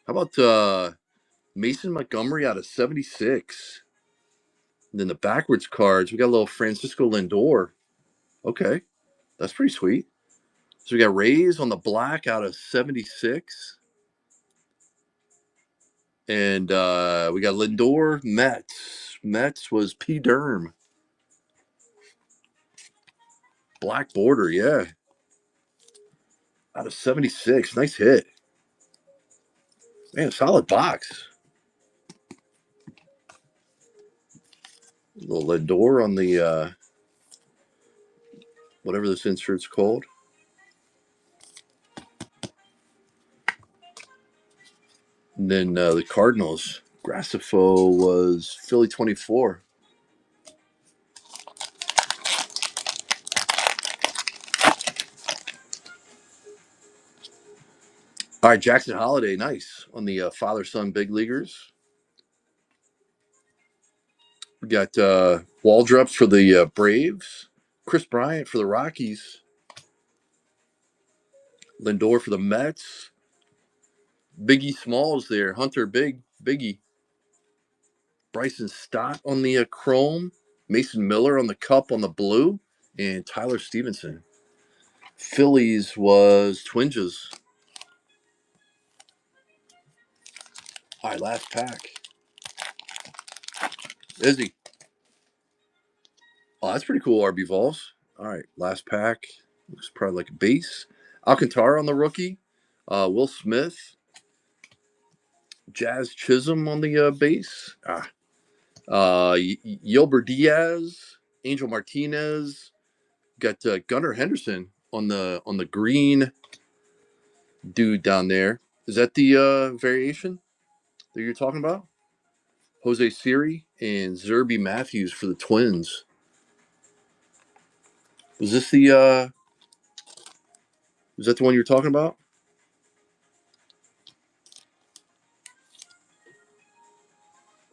How about Mason Montgomery out of 76? And then the backwards cards, we got a little Francisco Lindor. Okay, that's pretty sweet. So we got Rays on the black out of 76. And we got Lindor, Mets. Mets was P. Derm. Black border, yeah. Out of 76. Nice hit. Man, solid box. A little Lindor on the whatever this insert's called. And then the Cardinals, Gracefo was Philly 24. All right, Jackson Holiday, nice on the father-son big leaguers. We got Waldrop for the Braves, Chris Bryant for the Rockies, Lindor for the Mets, Biggie Smalls there, Hunter Biggie, Bryson Stott on the Chrome, Mason Miller on the Cup on the blue, and Tyler Stevenson. Phillies was Twinges. All right, last pack. Izzy. Oh, that's pretty cool, RB Vols. All right, last pack. Looks probably like a base. Alcantara on the rookie. Will Smith. Jazz Chisholm on the base. Yelber Diaz. Angel Martinez. Got Gunnar Henderson on the green dude down there. Is that the variation that you're talking about? Jose Siri and Zerby Matthews for the Twins. Was this the is that the one you're talking about?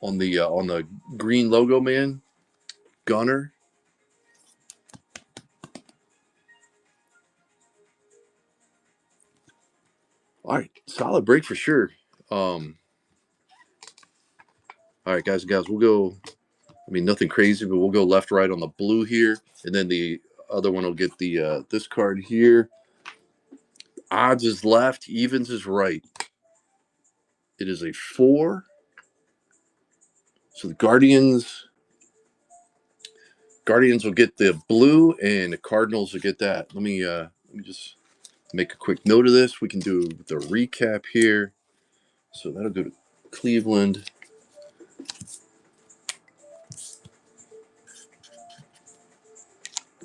On the green logo, man? Gunner. All right, solid break for sure. All right, guys and gals, we'll go. I mean, nothing crazy, but we'll go left, right on the blue here, and then the other one will get the this card here. Odds is left, evens is right. It is a 4. So the Guardians will get the blue, and the Cardinals will get that. Let me just make a quick note of this. We can do the recap here. So that'll go to Cleveland.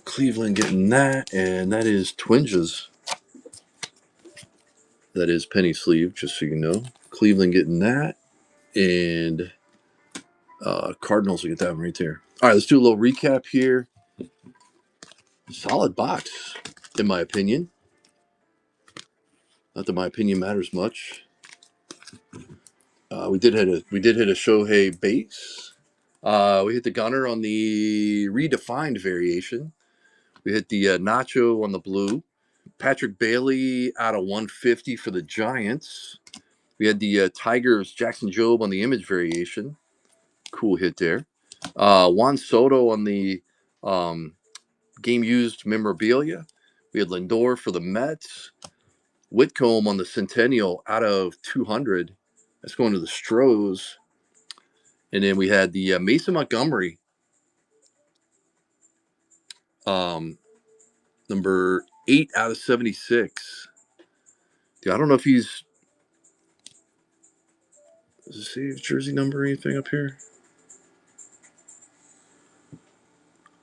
Cleveland getting that, and that is Twinges. That is penny sleeve, just so you know. Cleveland getting that, and Cardinals will get that one right there. All right, let's do a little recap here. Solid box, in my opinion. Not that my opinion matters much. We did hit a Shohei base. We hit the Gunner on the redefined variation. We hit the Nacho on the blue. Patrick Bailey out of 150 for the Giants. We had the Tigers Jackson Jobe on the image variation. Cool hit there. Juan Soto on the game used memorabilia. We had Lindor for the Mets. Whitcomb on the Centennial out of 200. That's going to the Stros. And then we had the Mason Montgomery, number 8 out of 76. Dude, I don't know if he's. Does it say his jersey number or anything up here?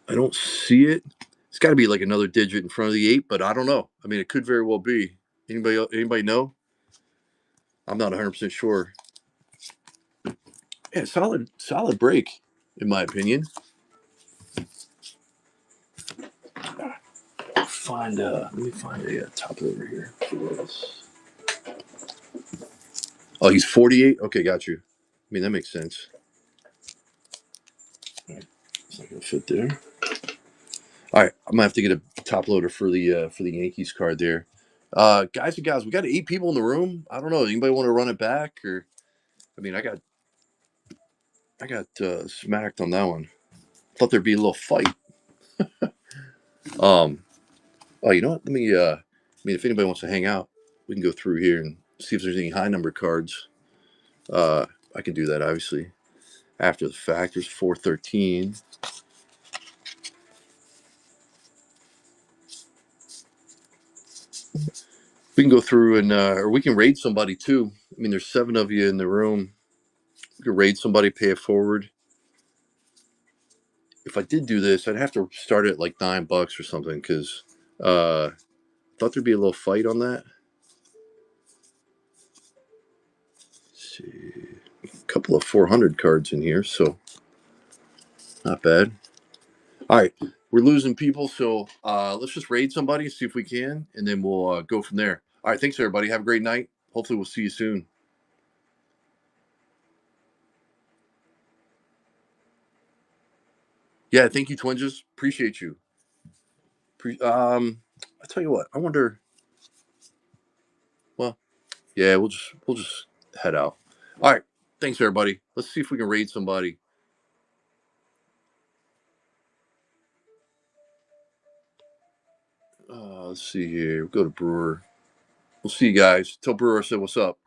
I don't see it. It's got to be like another digit in front of the 8, but I don't know. I mean, it could very well be. Anybody know? I'm not 100% sure. Yeah, solid break, in my opinion. Let me find a top over here for this. Oh, he's 48. Okay, got you. I mean, that makes sense. All right, it's not gonna fit there. All right, I'm gonna have to get a top loader for the Yankees card there. Guys and gals, we got 8 people in the room. I don't know. Anybody want to run it back, or I mean, I got smacked on that one. Thought there'd be a little fight. Oh, you know what? Let me. I mean, if anybody wants to hang out, we can go through here and see if there's any high number cards. I can do that obviously after the fact. There's 413. We can go through and or we can raid somebody too. I mean, there's 7 of you in the room. We can raid somebody, pay it forward. if I did do this, I'd have to start at like $9 or something because I thought there'd be a little fight on that. Let's see, a couple of 400 cards in here, so not bad. All right, we're losing people, so let's just raid somebody, see if we can, and then we'll go from there. All right, thanks everybody. Have a great night. Hopefully, we'll see you soon. Yeah, thank you, Twinges. Appreciate you. I tell you what, I wonder. Well, yeah, we'll just head out. All right, thanks everybody. Let's see if we can raid somebody. Let's see here. We'll go to Brewer. We'll see you guys. Tell Brewer I said what's up.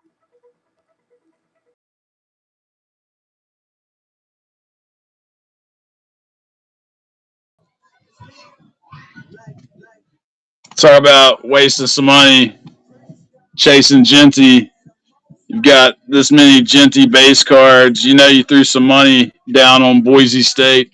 Talk about wasting some money chasing Genty. You've got this many Genty base cards. You know you threw some money down on Boise State.